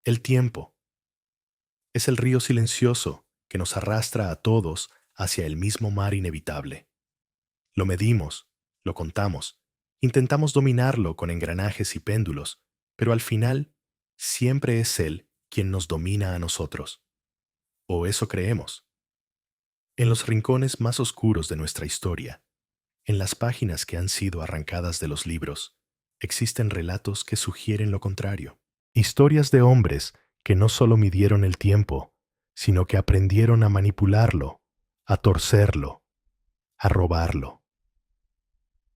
El tiempo es el río silencioso que nos arrastra a todos hacia el mismo mar inevitable. Lo medimos, lo contamos, intentamos dominarlo con engranajes y péndulos, pero al final siempre es él quien nos domina a nosotros. O eso creemos. En los rincones más oscuros de nuestra historia, en las páginas que han sido arrancadas de los libros, existen relatos que sugieren lo contrario. Historias de hombres que no solo midieron el tiempo, sino que aprendieron a manipularlo, a torcerlo, a robarlo.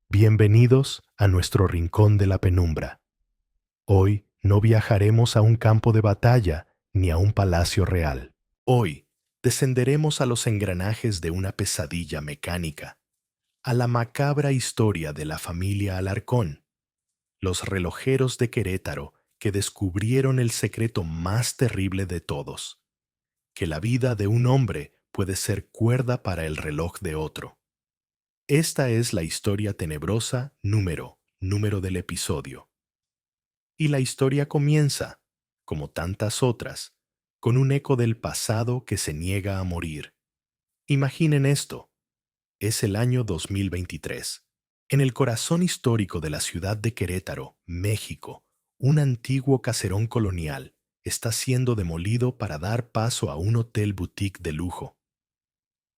Bienvenidos a nuestro rincón de la penumbra. Hoy no viajaremos a un campo de batalla ni a un palacio real. Hoy descenderemos a los engranajes de una pesadilla mecánica, a la macabra historia de la familia Alarcón, los relojeros de Querétaro que descubrieron el secreto más terrible de todos, que la vida de un hombre puede ser cuerda para el reloj de otro. Esta es la historia tenebrosa número del episodio. Y la historia comienza, como tantas otras, con un eco del pasado que se niega a morir. Imaginen esto. Es el año 2023. En el corazón histórico de la ciudad de Querétaro, México, un antiguo caserón colonial está siendo demolido para dar paso a un hotel boutique de lujo.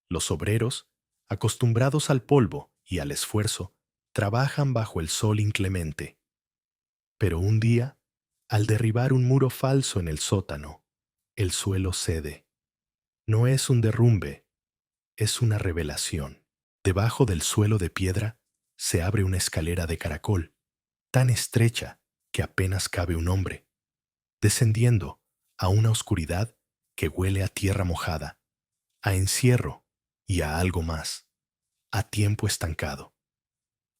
Los obreros, acostumbrados al polvo y al esfuerzo, trabajan bajo el sol inclemente. Pero un día, al derribar un muro falso en el sótano, el suelo cede. No es un derrumbe, es una revelación. Debajo del suelo de piedra se abre una escalera de caracol, tan estrecha que apenas cabe un hombre, descendiendo a una oscuridad que huele a tierra mojada, a encierro y a algo más, a tiempo estancado.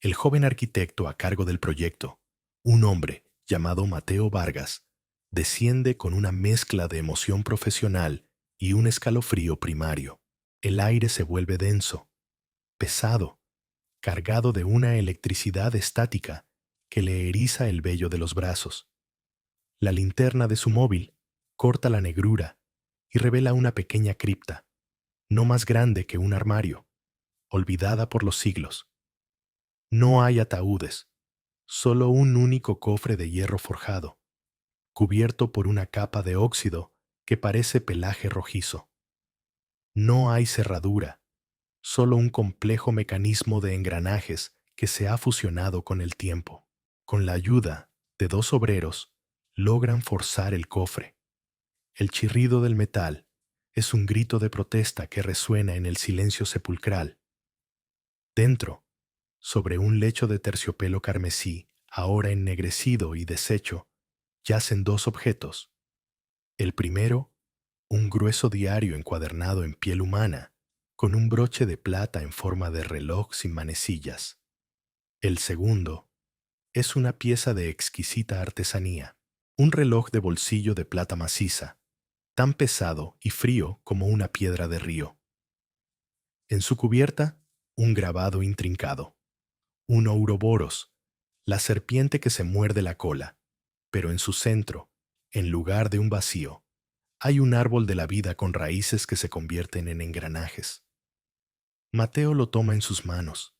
El joven arquitecto a cargo del proyecto, un hombre llamado Mateo Vargas, desciende con una mezcla de emoción profesional y un escalofrío primario. El aire se vuelve denso, pesado, cargado de una electricidad estática que le eriza el vello de los brazos. La linterna de su móvil corta la negrura y revela una pequeña cripta, no más grande que un armario, olvidada por los siglos. No hay ataúdes, solo un único cofre de hierro forjado, cubierto por una capa de óxido que parece pelaje rojizo. No hay cerradura, solo un complejo mecanismo de engranajes que se ha fusionado con el tiempo. Con la ayuda de dos obreros, logran forzar el cofre. El chirrido del metal es un grito de protesta que resuena en el silencio sepulcral. Dentro, sobre un lecho de terciopelo carmesí, ahora ennegrecido y deshecho, yacen dos objetos. El primero, un grueso diario encuadernado en piel humana, con un broche de plata en forma de reloj sin manecillas. El segundo es una pieza de exquisita artesanía, un reloj de bolsillo de plata maciza, tan pesado y frío como una piedra de río. En su cubierta, un grabado intrincado, un ouroboros, la serpiente que se muerde la cola, pero en su centro, en lugar de un vacío, hay un árbol de la vida con raíces que se convierten en engranajes. Mateo lo toma en sus manos.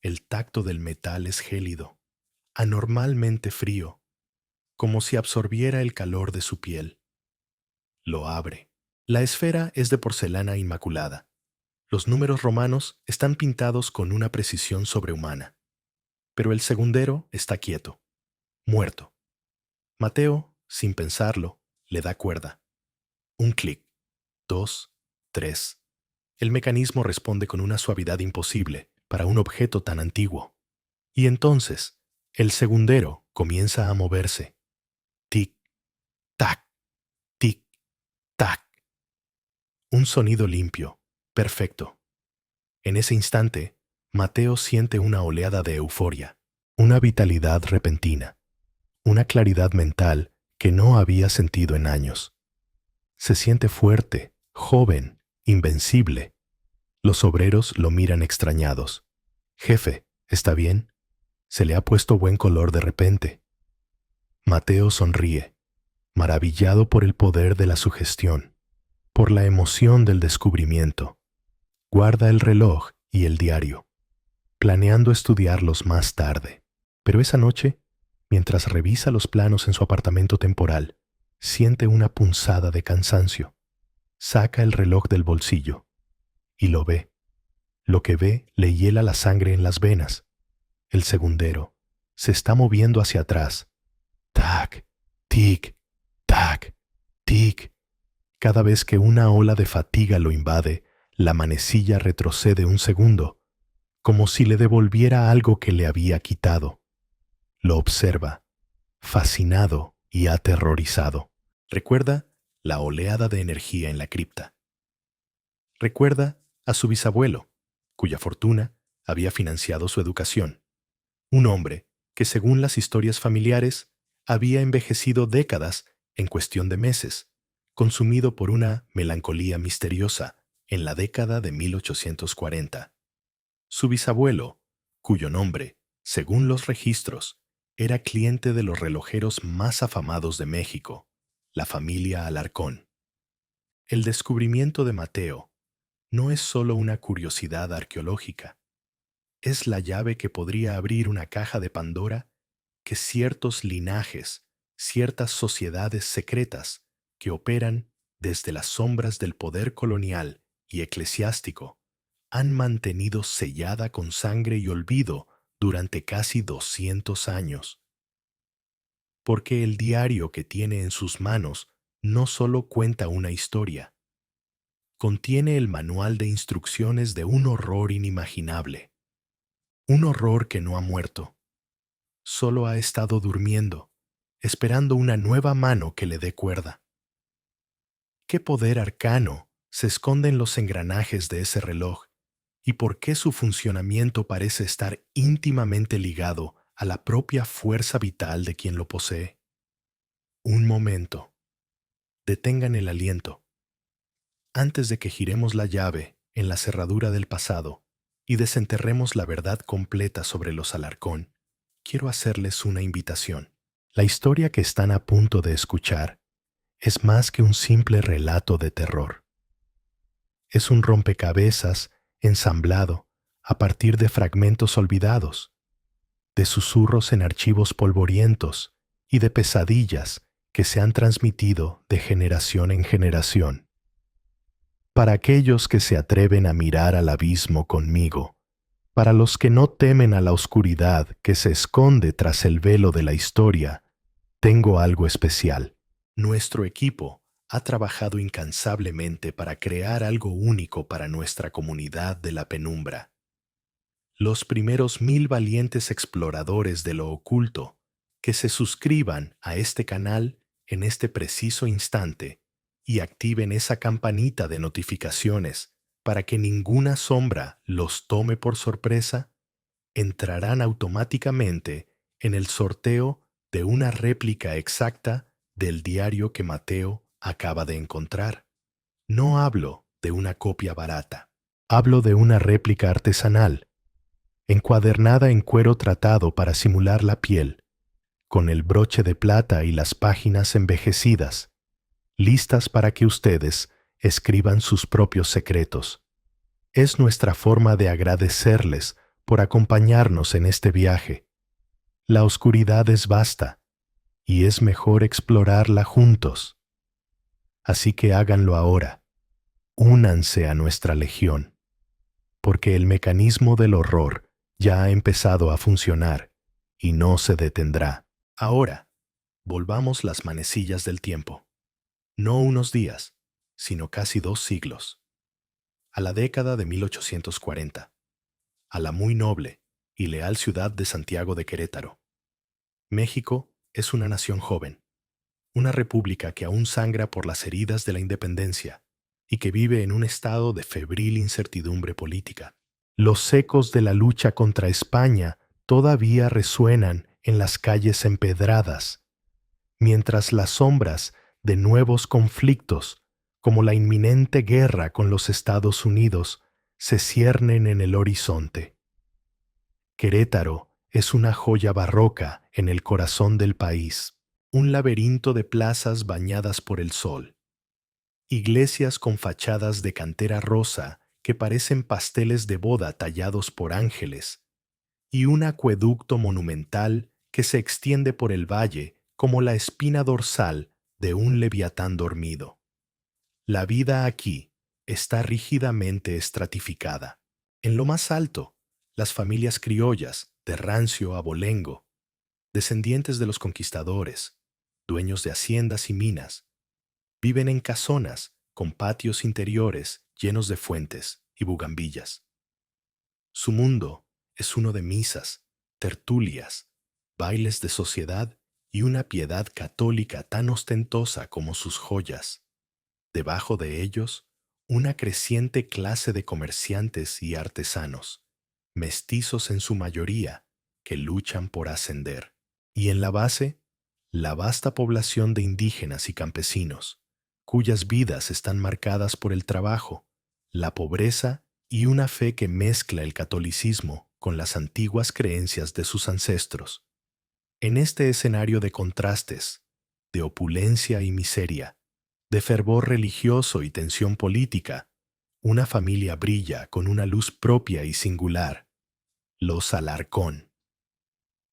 El tacto del metal es gélido, anormalmente frío, como si absorbiera el calor de su piel. Lo abre. La esfera es de porcelana inmaculada. Los números romanos están pintados con una precisión sobrehumana. Pero el segundero está quieto, muerto. Mateo, sin pensarlo, le da cuerda. Un clic, dos, tres. El mecanismo responde con una suavidad imposible para un objeto tan antiguo. Y entonces, el segundero comienza a moverse. Tic, tac, tic, tac. Un sonido limpio, perfecto. En ese instante, Mateo siente una oleada de euforia, una vitalidad repentina, una claridad mental que no había sentido en años. Se siente fuerte, joven, invencible. Los obreros lo miran extrañados. «Jefe, ¿está bien? Se le ha puesto buen color de repente». Mateo sonríe. maravillado por el poder de la sugestión, por la emoción del descubrimiento. Guarda el reloj y el diario, planeando estudiarlos más tarde. Pero esa noche, mientras revisa los planos en su apartamento temporal, siente una punzada de cansancio. Saca el reloj del bolsillo y lo ve. Lo que ve le hiela la sangre en las venas. El segundero se está moviendo hacia atrás. Tac, tic, tac, tic. Cada vez que una ola de fatiga lo invade, la manecilla retrocede un segundo, como si le devolviera algo que le había quitado. Lo observa, fascinado y aterrorizado. Recuerda la oleada de energía en la cripta. Recuerda a su bisabuelo, cuya fortuna había financiado su educación. Un hombre que, según las historias familiares, había envejecido décadas en cuestión de meses, consumido por una melancolía misteriosa en la década de 1840. Su bisabuelo, cuyo nombre, según los registros, era cliente de los relojeros más afamados de México, la familia Alarcón. El descubrimiento de Mateo no es solo una curiosidad arqueológica, es la llave que podría abrir una caja de Pandora que ciertos linajes, ciertas sociedades secretas que operan desde las sombras del poder colonial y eclesiástico han mantenido sellada con sangre y olvido durante casi 200 años. Porque el diario que tiene en sus manos no solo cuenta una historia, contiene el manual de instrucciones de un horror inimaginable. Un horror que no ha muerto, solo ha estado durmiendo, esperando una nueva mano que le dé cuerda. ¿Qué poder arcano se esconde en los engranajes de ese reloj y por qué su funcionamiento parece estar íntimamente ligado a la propia fuerza vital de quien lo posee? Un momento. Detengan el aliento. Antes de que giremos la llave en la cerradura del pasado y desenterremos la verdad completa sobre los Alarcón, quiero hacerles una invitación. La historia que están a punto de escuchar es más que un simple relato de terror. Es un rompecabezas ensamblado a partir de fragmentos olvidados, de susurros en archivos polvorientos y de pesadillas que se han transmitido de generación en generación. Para aquellos que se atreven a mirar al abismo conmigo, para los que no temen a la oscuridad que se esconde tras el velo de la historia, tengo algo especial. Nuestro equipo ha trabajado incansablemente para crear algo único para nuestra comunidad de la penumbra. Los primeros 1000 valientes exploradores de lo oculto que se suscriban a este canal en este preciso instante y activen esa campanita de notificaciones para que ninguna sombra los tome por sorpresa, entrarán automáticamente en el sorteo de una réplica exacta del diario que Mateo acaba de encontrar. No hablo de una copia barata, hablo de una réplica artesanal, encuadernada en cuero tratado para simular la piel, con el broche de plata y las páginas envejecidas, listas para que ustedes escriban sus propios secretos. Es nuestra forma de agradecerles por acompañarnos en este viaje. La oscuridad es vasta y es mejor explorarla juntos. Así que háganlo ahora. Únanse a nuestra legión, porque el mecanismo del horror ya ha empezado a funcionar y no se detendrá. Ahora, volvamos las manecillas del tiempo. No unos días, sino casi 2 siglos. A la década de 1840. A la muy noble y leal ciudad de Santiago de Querétaro. México es una nación joven, una república que aún sangra por las heridas de la independencia y que vive en un estado de febril incertidumbre política. Los ecos de la lucha contra España todavía resuenan en las calles empedradas, mientras las sombras de nuevos conflictos, como la inminente guerra con los Estados Unidos, se ciernen en el horizonte. Querétaro es una joya barroca en el corazón del país, un laberinto de plazas bañadas por el sol, iglesias con fachadas de cantera rosa que parecen pasteles de boda tallados por ángeles, y un acueducto monumental que se extiende por el valle como la espina dorsal de un leviatán dormido. La vida aquí está rígidamente estratificada. En lo más alto, las familias criollas, de rancio abolengo, descendientes de los conquistadores, dueños de haciendas y minas, viven en casonas con patios interiores llenos de fuentes y bugambillas. Su mundo es uno de misas, tertulias, bailes de sociedad y una piedad católica tan ostentosa como sus joyas. Debajo de ellos, una creciente clase de comerciantes y artesanos, mestizos en su mayoría, que luchan por ascender. Y en la base, la vasta población de indígenas y campesinos, cuyas vidas están marcadas por el trabajo, la pobreza y una fe que mezcla el catolicismo con las antiguas creencias de sus ancestros. En este escenario de contrastes, de opulencia y miseria, de fervor religioso y tensión política, una familia brilla con una luz propia y singular: los Alarcón.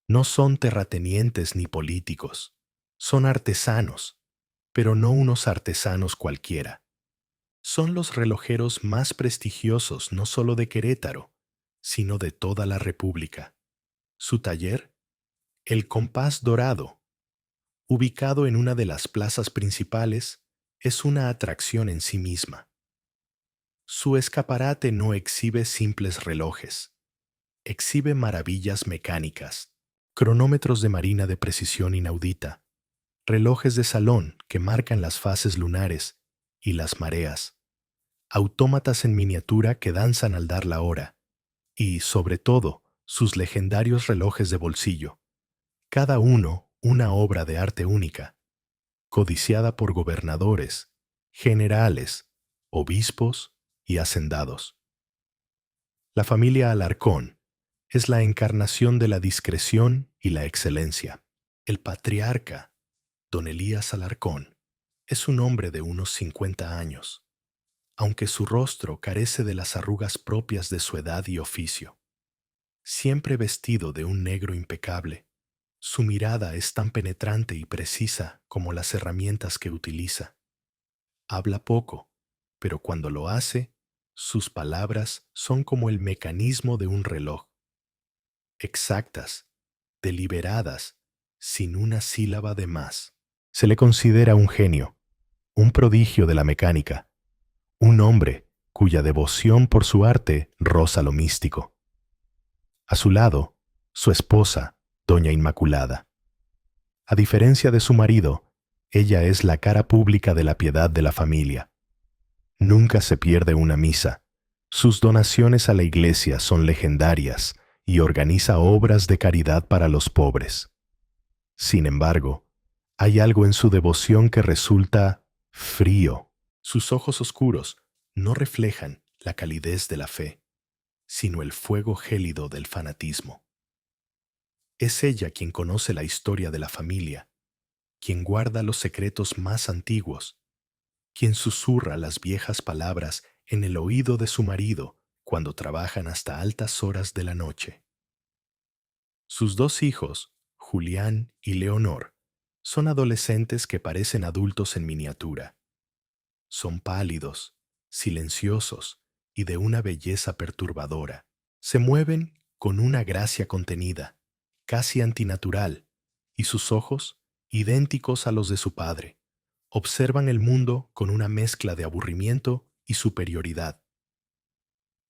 No son terratenientes ni políticos, son artesanos, pero no unos artesanos cualquiera. Son los relojeros más prestigiosos no solo de Querétaro, sino de toda la República. Su taller, el Compás Dorado, ubicado en una de las plazas principales, es una atracción en sí misma. Su escaparate no exhibe simples relojes, exhibe maravillas mecánicas, cronómetros de marina de precisión inaudita, relojes de salón que marcan las fases lunares y las mareas, autómatas en miniatura que danzan al dar la hora, y, sobre todo, sus legendarios relojes de bolsillo, cada uno una obra de arte única, codiciada por gobernadores, generales, obispos y hacendados. La familia Alarcón es la encarnación de la discreción y la excelencia. El patriarca, don Elías Alarcón, es un hombre de unos 50 años, aunque su rostro carece de las arrugas propias de su edad y oficio. Siempre vestido de un negro impecable, su mirada es tan penetrante y precisa como las herramientas que utiliza. Habla poco, pero cuando lo hace, sus palabras son como el mecanismo de un reloj, exactas, deliberadas, sin una sílaba de más. Se le considera un genio, un prodigio de la mecánica, un hombre cuya devoción por su arte roza lo místico. A su lado, su esposa, doña Inmaculada. A diferencia de su marido, ella es la cara pública de la piedad de la familia. Nunca se pierde una misa. Sus donaciones a la iglesia son legendarias y organiza obras de caridad para los pobres. Sin embargo, hay algo en su devoción que resulta frío. Sus ojos oscuros no reflejan la calidez de la fe, sino el fuego gélido del fanatismo. Es ella quien conoce la historia de la familia, quien guarda los secretos más antiguos, quien susurra las viejas palabras en el oído de su marido cuando trabajan hasta altas horas de la noche. Sus dos hijos, Julián y Leonor, son adolescentes que parecen adultos en miniatura. Son pálidos, silenciosos y de una belleza perturbadora. Se mueven con una gracia contenida, casi antinatural, y sus ojos, idénticos a los de su padre, observan el mundo con una mezcla de aburrimiento y superioridad.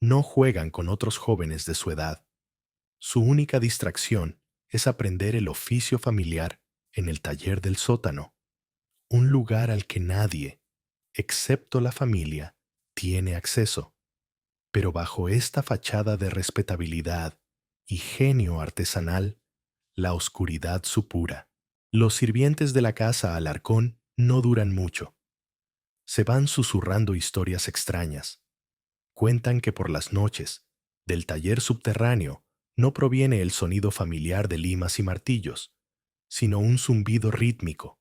No juegan con otros jóvenes de su edad. Su única distracción es aprender el oficio familiar en el taller del sótano, un lugar al que nadie, excepto la familia, tiene acceso. Pero bajo esta fachada de respetabilidad y genio artesanal, la oscuridad supura. Los sirvientes de la casa Alarcón no duran mucho. Se van susurrando historias extrañas. Cuentan que por las noches, del taller subterráneo, no proviene el sonido familiar de limas y martillos, sino un zumbido rítmico,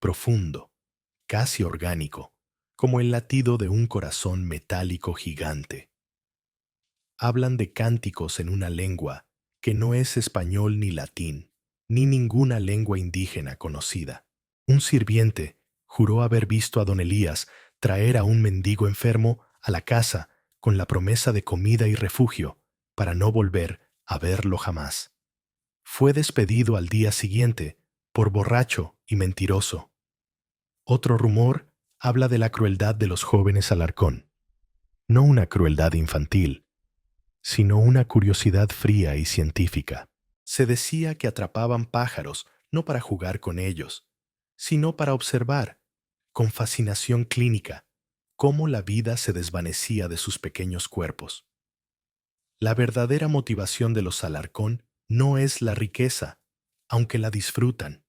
profundo, casi orgánico, como el latido de un corazón metálico gigante. Hablan de cánticos en una lengua que no es español ni latín, ni ninguna lengua indígena conocida. Un sirviente juró haber visto a don Elías traer a un mendigo enfermo a la casa con la promesa de comida y refugio para no volver a verlo jamás. Fue despedido al día siguiente por borracho y mentiroso. Otro rumor habla de la crueldad de los jóvenes Alarcón, no una crueldad infantil, sino una curiosidad fría y científica. Se decía que atrapaban pájaros no para jugar con ellos, sino para observar, con fascinación clínica, cómo la vida se desvanecía de sus pequeños cuerpos. La verdadera motivación de los Alarcón no es la riqueza, aunque la disfrutan.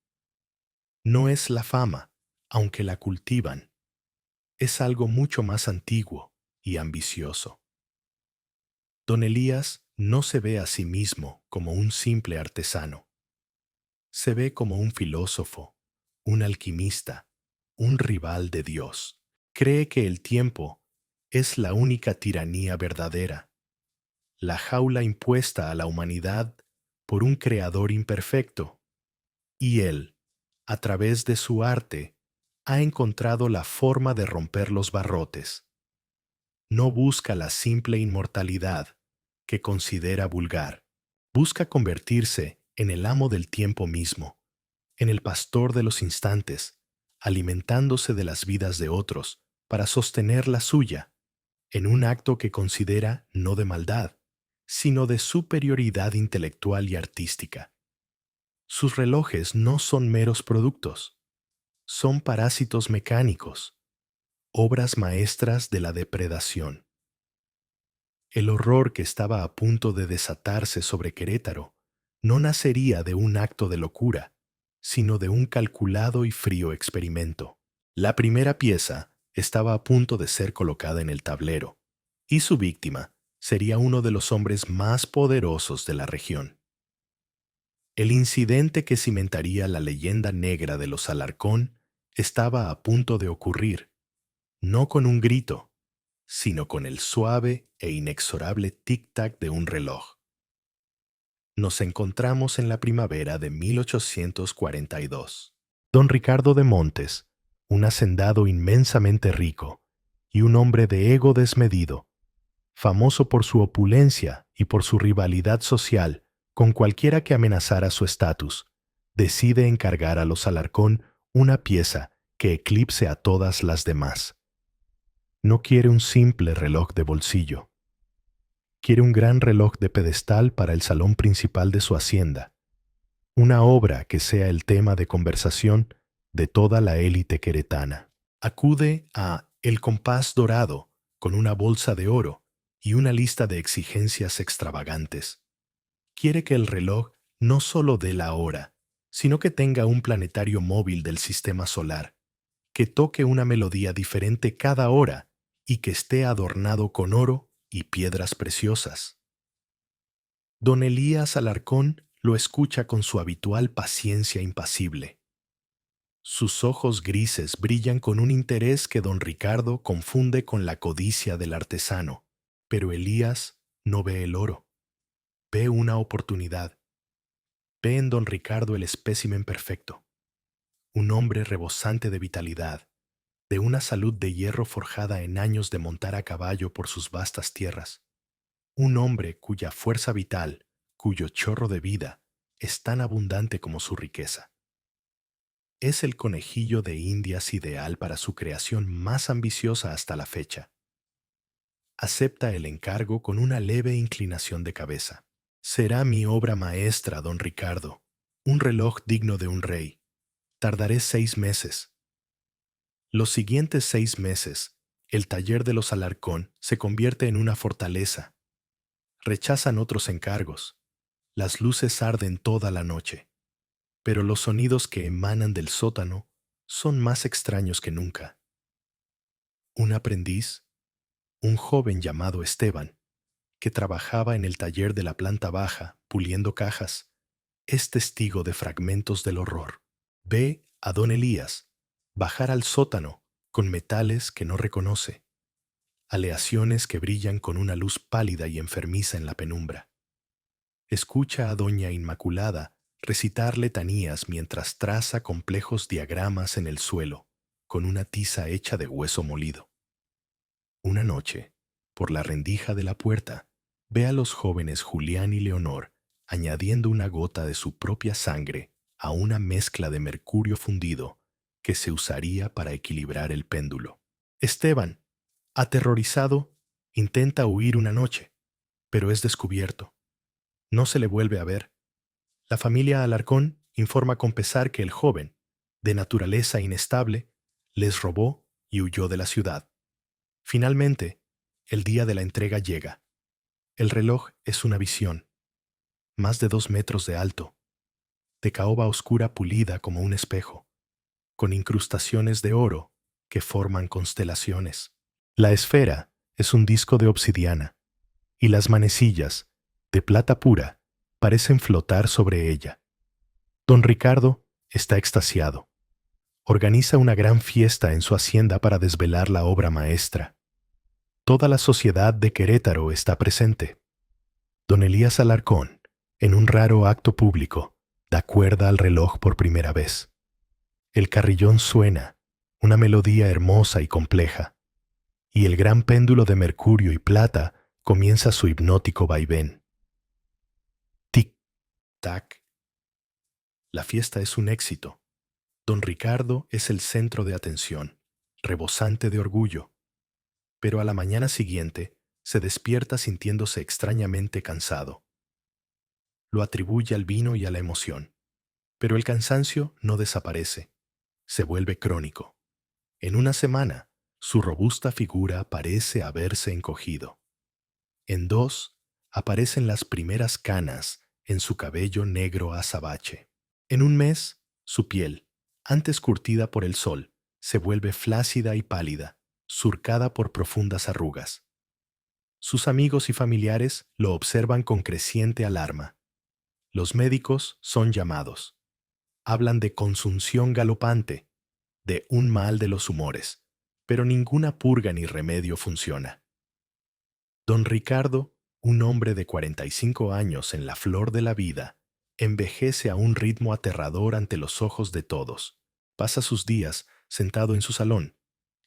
No es la fama, aunque la cultivan. Es algo mucho más antiguo y ambicioso. Don Elías no se ve a sí mismo como un simple artesano. Se ve como un filósofo, un alquimista, un rival de Dios. Cree que el tiempo es la única tiranía verdadera, la jaula impuesta a la humanidad por un creador imperfecto. Y él, a través de su arte, ha encontrado la forma de romper los barrotes. No busca la simple inmortalidad que considera vulgar. Busca convertirse en el amo del tiempo mismo, en el pastor de los instantes, alimentándose de las vidas de otros para sostener la suya, en un acto que considera no de maldad, sino de superioridad intelectual y artística. Sus relojes no son meros productos, son parásitos mecánicos, obras maestras de la depredación. El horror que estaba a punto de desatarse sobre Querétaro no nacería de un acto de locura, sino de un calculado y frío experimento. La primera pieza estaba a punto de ser colocada en el tablero, y su víctima sería uno de los hombres más poderosos de la región. El incidente que cimentaría la leyenda negra de los Alarcón estaba a punto de ocurrir, no con un grito, sino con el suave e inexorable tic-tac de un reloj. Nos encontramos en la primavera de 1842. Don Ricardo de Montes, un hacendado inmensamente rico y un hombre de ego desmedido, famoso por su opulencia y por su rivalidad social con cualquiera que amenazara su estatus, decide encargar a los Alarcón una pieza que eclipse a todas las demás. No quiere un simple reloj de bolsillo. Quiere un gran reloj de pedestal para el salón principal de su hacienda, una obra que sea el tema de conversación de toda la élite queretana. Acude a El Compás Dorado con una bolsa de oro y una lista de exigencias extravagantes. Quiere que el reloj no solo dé la hora, sino que tenga un planetario móvil del sistema solar, que toque una melodía diferente cada hora y que esté adornado con oro y piedras preciosas. Don Elías Alarcón lo escucha con su habitual paciencia impasible. Sus ojos grises brillan con un interés que don Ricardo confunde con la codicia del artesano, pero Elías no ve el oro, ve una oportunidad. Ve en don Ricardo el espécimen perfecto, un hombre rebosante de vitalidad, de una salud de hierro forjada en años de montar a caballo por sus vastas tierras, un hombre cuya fuerza vital, cuyo chorro de vida, es tan abundante como su riqueza. Es el conejillo de Indias ideal para su creación más ambiciosa hasta la fecha. Acepta el encargo con una leve inclinación de cabeza. Será mi obra maestra, don Ricardo, un reloj digno de un rey. Tardaré 6 meses. Los siguientes 6 meses, el taller de los Alarcón se convierte en una fortaleza. Rechazan otros encargos. Las luces arden toda la noche, pero los sonidos que emanan del sótano son más extraños que nunca. Un aprendiz, un joven llamado Esteban, que trabajaba en el taller de la planta baja puliendo cajas, es testigo de fragmentos del horror. Ve a don Elías bajar al sótano con metales que no reconoce, aleaciones que brillan con una luz pálida y enfermiza en la penumbra. Escucha a doña Inmaculada recitar letanías mientras traza complejos diagramas en el suelo con una tiza hecha de hueso molido. Una noche, por la rendija de la puerta, ve a los jóvenes Julián y Leonor añadiendo una gota de su propia sangre a una mezcla de mercurio fundido que se usaría para equilibrar el péndulo. Esteban, aterrorizado, intenta huir una noche, pero es descubierto. No se le vuelve a ver. La familia Alarcón informa con pesar que el joven, de naturaleza inestable, les robó y huyó de la ciudad. Finalmente, el día de la entrega llega. El reloj es una visión, más de 2 metros de alto, de caoba oscura pulida como un espejo, con incrustaciones de oro que forman constelaciones. La esfera es un disco de obsidiana, y las manecillas, de plata pura, parecen flotar sobre ella. Don Ricardo está extasiado. Organiza una gran fiesta en su hacienda para desvelar la obra maestra. Toda la sociedad de Querétaro está presente. Don Elías Alarcón, en un raro acto público, da cuerda al reloj por primera vez. El carrillón suena, una melodía hermosa y compleja, y el gran péndulo de mercurio y plata comienza su hipnótico vaivén. Tic, tac. La fiesta es un éxito. Don Ricardo es el centro de atención, rebosante de orgullo. Pero a la mañana siguiente se despierta sintiéndose extrañamente cansado. Lo atribuye al vino y a la emoción. Pero el cansancio no desaparece, se vuelve crónico. En una semana, su robusta figura parece haberse encogido. En 2, aparecen las primeras canas en su cabello negro azabache. En un mes, su piel, antes curtida por el sol, se vuelve flácida y pálida, surcada por profundas arrugas. Sus amigos y familiares lo observan con creciente alarma. Los médicos son llamados. Hablan de consunción galopante, de un mal de los humores, pero ninguna purga ni remedio funciona. Don Ricardo, un hombre de 45 años en la flor de la vida, envejece a un ritmo aterrador ante los ojos de todos. Pasa sus días sentado en su salón,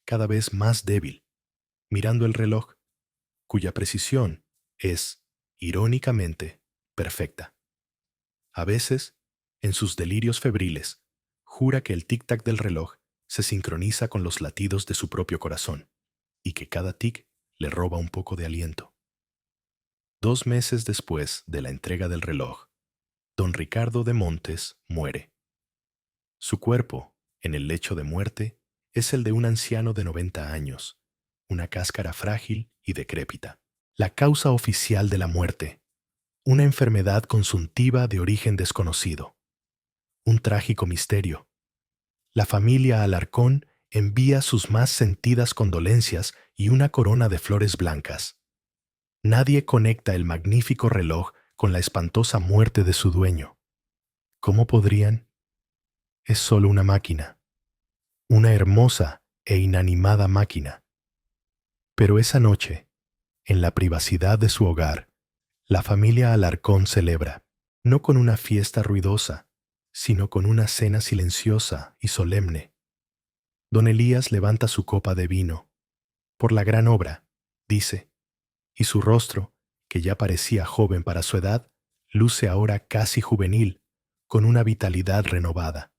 cada vez más débil, mirando el reloj, cuya precisión es, irónicamente, perfecta. A veces, en sus delirios febriles, jura que el tic-tac del reloj se sincroniza con los latidos de su propio corazón y que cada tic le roba un poco de aliento. 2 meses después de la entrega del reloj, don Ricardo de Montes muere. Su cuerpo, en el lecho de muerte, es el de un anciano de 90 años, una cáscara frágil y decrépita. La causa oficial de la muerte: una enfermedad consuntiva de origen desconocido. Un trágico misterio. La familia Alarcón envía sus más sentidas condolencias y una corona de flores blancas. Nadie conecta el magnífico reloj con la espantosa muerte de su dueño. ¿Cómo podrían? Es solo una máquina. Una hermosa e inanimada máquina. Pero esa noche, en la privacidad de su hogar, la familia Alarcón celebra, no con una fiesta ruidosa, sino con una cena silenciosa y solemne. Don Elías levanta su copa de vino. Por la gran obra, dice, y su rostro, que ya parecía joven para su edad, luce ahora casi juvenil, con una vitalidad renovada.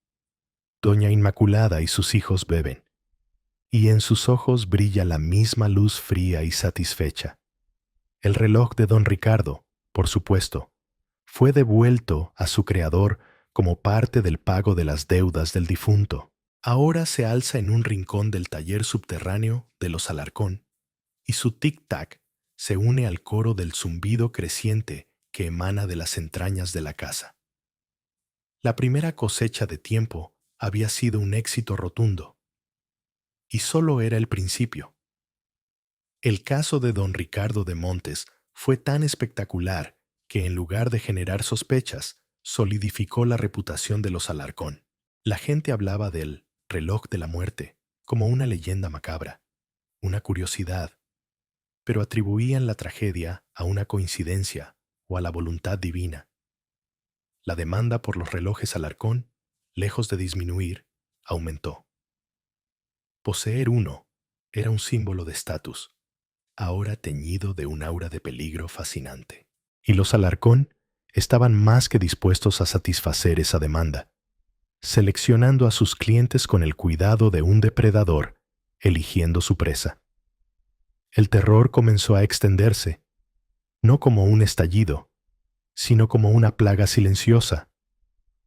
Doña Inmaculada y sus hijos beben, y en sus ojos brilla la misma luz fría y satisfecha. El reloj de don Ricardo, por supuesto, fue devuelto a su creador como parte del pago de las deudas del difunto. Ahora se alza en un rincón del taller subterráneo de los Alarcón, y su tic-tac se une al coro del zumbido creciente que emana de las entrañas de la casa. La primera cosecha de tiempo había sido un éxito rotundo, y solo era el principio. El caso de don Ricardo de Montes fue tan espectacular que, en lugar de generar sospechas, solidificó la reputación de los Alarcón. La gente hablaba del reloj de la muerte como una leyenda macabra, una curiosidad, pero atribuían la tragedia a una coincidencia o a la voluntad divina. La demanda por los relojes Alarcón, lejos de disminuir, aumentó. Poseer uno era un símbolo de estatus, ahora teñido de un aura de peligro fascinante. Y los Alarcón estaban más que dispuestos a satisfacer esa demanda, seleccionando a sus clientes con el cuidado de un depredador, eligiendo su presa. El terror comenzó a extenderse, no como un estallido, sino como una plaga silenciosa,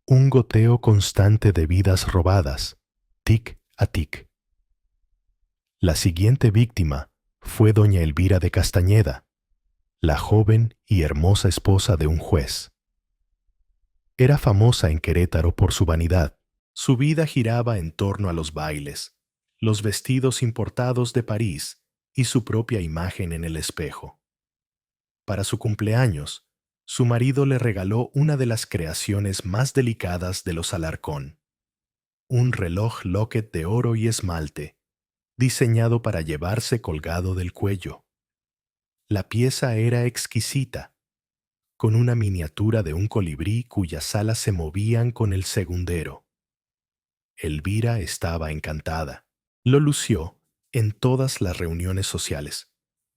un goteo constante de vidas robadas, tic a tic. La siguiente víctima fue doña Elvira de Castañeda, la joven y hermosa esposa de un juez. Era famosa en Querétaro por su vanidad. Su vida giraba en torno a los bailes, los vestidos importados de París y su propia imagen en el espejo. Para su cumpleaños, su marido le regaló una de las creaciones más delicadas de los Alarcón, un reloj locket de oro y esmalte, diseñado para llevarse colgado del cuello. La pieza era exquisita, con una miniatura de un colibrí cuyas alas se movían con el segundero. Elvira estaba encantada. Lo lució en todas las reuniones sociales,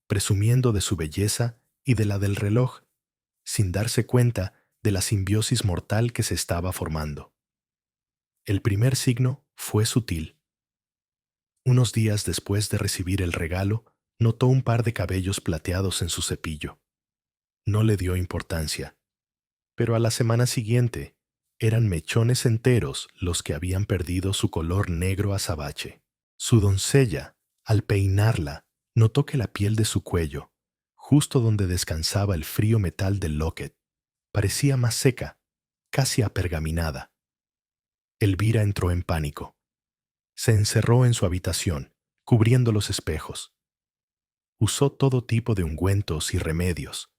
presumiendo de su belleza y de la del reloj, sin darse cuenta de la simbiosis mortal que se estaba formando. El primer signo fue sutil. Unos días después de recibir el regalo, notó un par de cabellos plateados en su cepillo. No le dio importancia, pero a la semana siguiente eran mechones enteros los que habían perdido su color negro azabache. Su doncella, al peinarla, notó que la piel de su cuello, justo donde descansaba el frío metal del locket, parecía más seca, casi apergaminada. Elvira entró en pánico. Se encerró en su habitación, cubriendo los espejos. Usó todo tipo de ungüentos y remedios,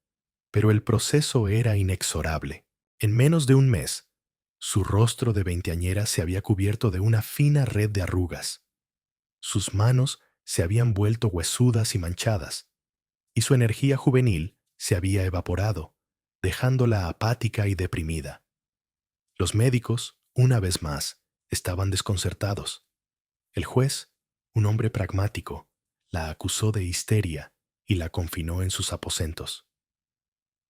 pero el proceso era inexorable. En menos de un mes, su rostro de veinteañera se había cubierto de una fina red de arrugas. Sus manos se habían vuelto huesudas y manchadas, y su energía juvenil se había evaporado, dejándola apática y deprimida. Los médicos, una vez más, estaban desconcertados. El juez, un hombre pragmático, la acusó de histeria y la confinó en sus aposentos.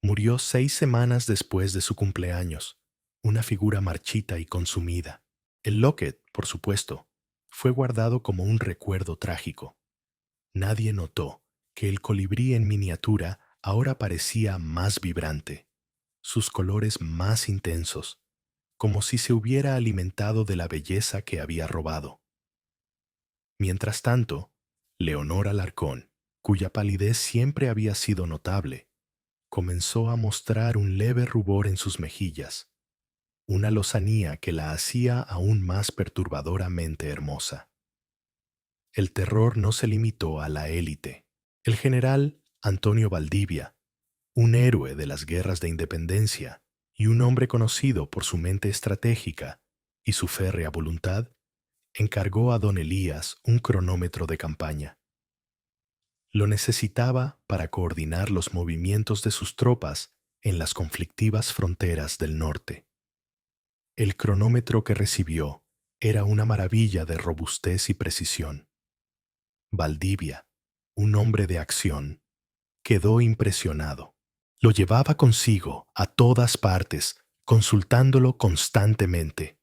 Murió 6 semanas después de su cumpleaños, una figura marchita y consumida. El locket, por supuesto, fue guardado como un recuerdo trágico. Nadie notó que el colibrí en miniatura ahora parecía más vibrante, sus colores más intensos, como si se hubiera alimentado de la belleza que había robado. Mientras tanto, Leonor Alarcón, cuya palidez siempre había sido notable, comenzó a mostrar un leve rubor en sus mejillas, una lozanía que la hacía aún más perturbadoramente hermosa. El terror no se limitó a la élite. El general Antonio Valdivia, un héroe de las guerras de independencia y un hombre conocido por su mente estratégica y su férrea voluntad, encargó a don Elías un cronómetro de campaña. Lo necesitaba para coordinar los movimientos de sus tropas en las conflictivas fronteras del norte. El cronómetro que recibió era una maravilla de robustez y precisión. Valdivia, un hombre de acción, quedó impresionado. Lo llevaba consigo a todas partes, consultándolo constantemente.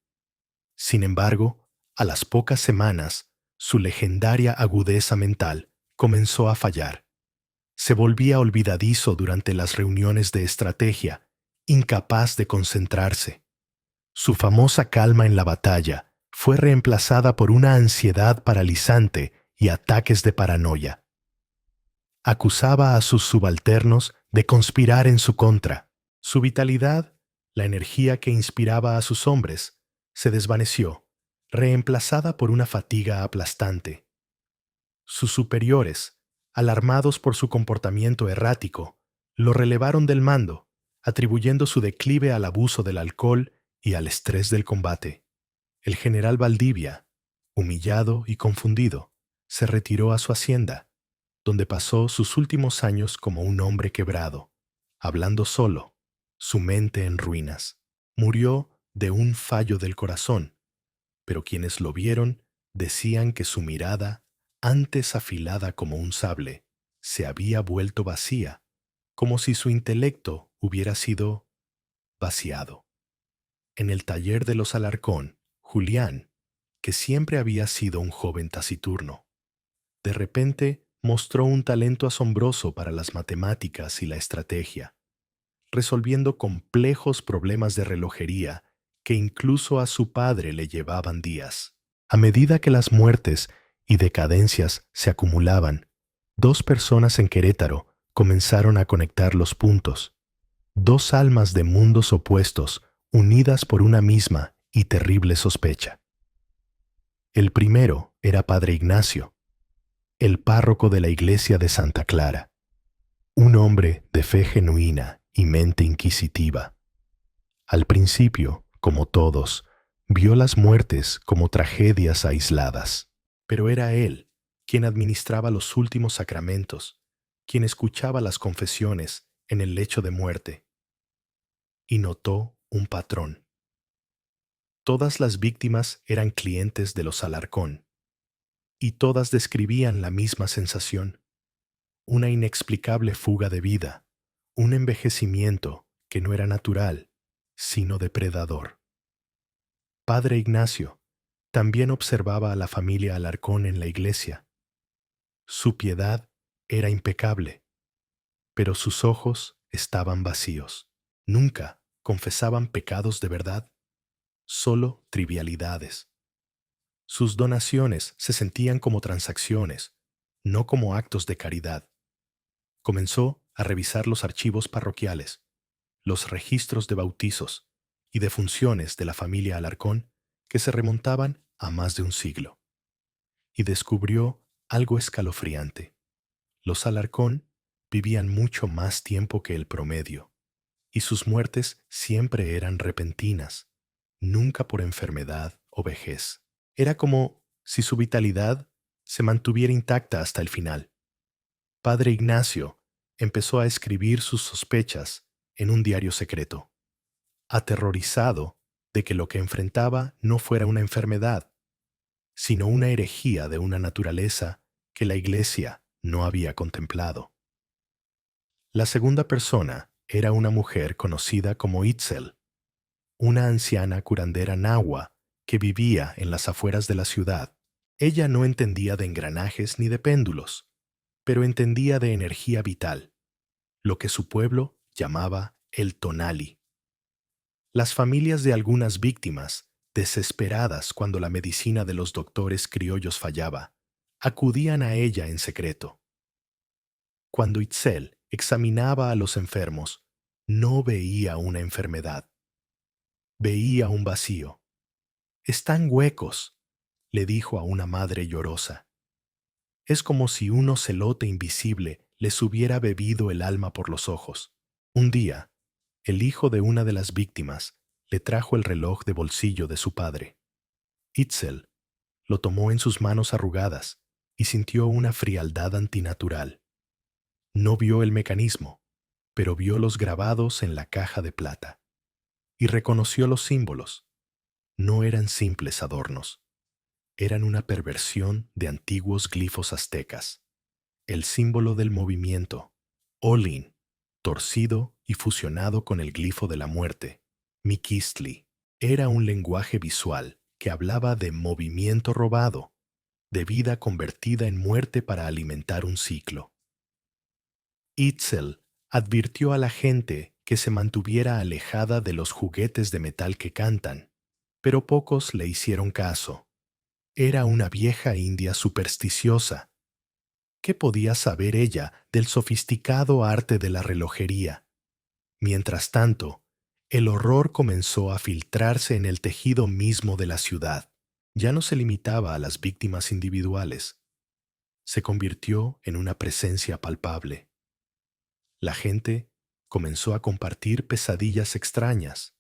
Sin embargo, a las pocas semanas, su legendaria agudeza mental comenzó a fallar. Se volvía olvidadizo durante las reuniones de estrategia, incapaz de concentrarse. Su famosa calma en la batalla fue reemplazada por una ansiedad paralizante y ataques de paranoia. Acusaba a sus subalternos de conspirar en su contra. Su vitalidad, la energía que inspiraba a sus hombres, se desvaneció, reemplazada por una fatiga aplastante. Sus superiores, alarmados por su comportamiento errático, lo relevaron del mando, atribuyendo su declive al abuso del alcohol y al estrés del combate. El general Valdivia, humillado y confundido, se retiró a su hacienda, donde pasó sus últimos años como un hombre quebrado, hablando solo, su mente en ruinas. Murió de un fallo del corazón, pero quienes lo vieron decían que su mirada, antes afilada como un sable, se había vuelto vacía, como si su intelecto hubiera sido vaciado. En el taller de los Alarcón, Julián, que siempre había sido un joven taciturno, de repente mostró un talento asombroso para las matemáticas y la estrategia, resolviendo complejos problemas de relojería que incluso a su padre le llevaban días. A medida que las muertes y decadencias se acumulaban, dos personas en Querétaro comenzaron a conectar los puntos, dos almas de mundos opuestos unidas por una misma y terrible sospecha. El primero era Padre Ignacio, el párroco de la iglesia de Santa Clara, un hombre de fe genuina y mente inquisitiva. Al principio, como todos, vio las muertes como tragedias aisladas, pero era él quien administraba los últimos sacramentos, quien escuchaba las confesiones en el lecho de muerte, y notó un patrón. Todas las víctimas eran clientes de los Alarcón, y todas describían la misma sensación, una inexplicable fuga de vida, un envejecimiento que no era natural, sino depredador. Padre Ignacio también observaba a la familia Alarcón en la iglesia. Su piedad era impecable, pero sus ojos estaban vacíos. Nunca confesaban pecados de verdad, solo trivialidades. Sus donaciones se sentían como transacciones, no como actos de caridad. Comenzó a revisar los archivos parroquiales, los registros de bautizos y de funciones de la familia Alarcón que se remontaban a más de un siglo. Y descubrió algo escalofriante. Los Alarcón vivían mucho más tiempo que el promedio, y sus muertes siempre eran repentinas, nunca por enfermedad o vejez. Era como si su vitalidad se mantuviera intacta hasta el final. Padre Ignacio empezó a escribir sus sospechas en un diario secreto, aterrorizado de que lo que enfrentaba no fuera una enfermedad, sino una herejía de una naturaleza que la Iglesia no había contemplado. La segunda persona era una mujer conocida como Itzel, una anciana curandera nahua que vivía en las afueras de la ciudad. Ella no entendía de engranajes ni de péndulos, pero entendía de energía vital, lo que su pueblo llamaba el tonali. Las familias de algunas víctimas, desesperadas cuando la medicina de los doctores criollos fallaba, acudían a ella en secreto. Cuando Itzel examinaba a los enfermos, no veía una enfermedad, veía un vacío. «Están huecos», le dijo a una madre llorosa. Es como si un ocelote invisible les hubiera bebido el alma por los ojos. Un día, el hijo de una de las víctimas le trajo el reloj de bolsillo de su padre. Itzel lo tomó en sus manos arrugadas y sintió una frialdad antinatural. No vio el mecanismo, pero vio los grabados en la caja de plata. Y reconoció los símbolos. No eran simples adornos. Eran una perversión de antiguos glifos aztecas. El símbolo del movimiento, Olin, torcido y fusionado con el glifo de la muerte, Miquistli, era un lenguaje visual que hablaba de movimiento robado, de vida convertida en muerte para alimentar un ciclo. Itzel advirtió a la gente que se mantuviera alejada de los juguetes de metal que cantan, pero pocos le hicieron caso. Era una vieja india supersticiosa. ¿Qué podía saber ella del sofisticado arte de la relojería? Mientras tanto, el horror comenzó a filtrarse en el tejido mismo de la ciudad. Ya no se limitaba a las víctimas individuales. Se convirtió en una presencia palpable. La gente comenzó a compartir pesadillas extrañas,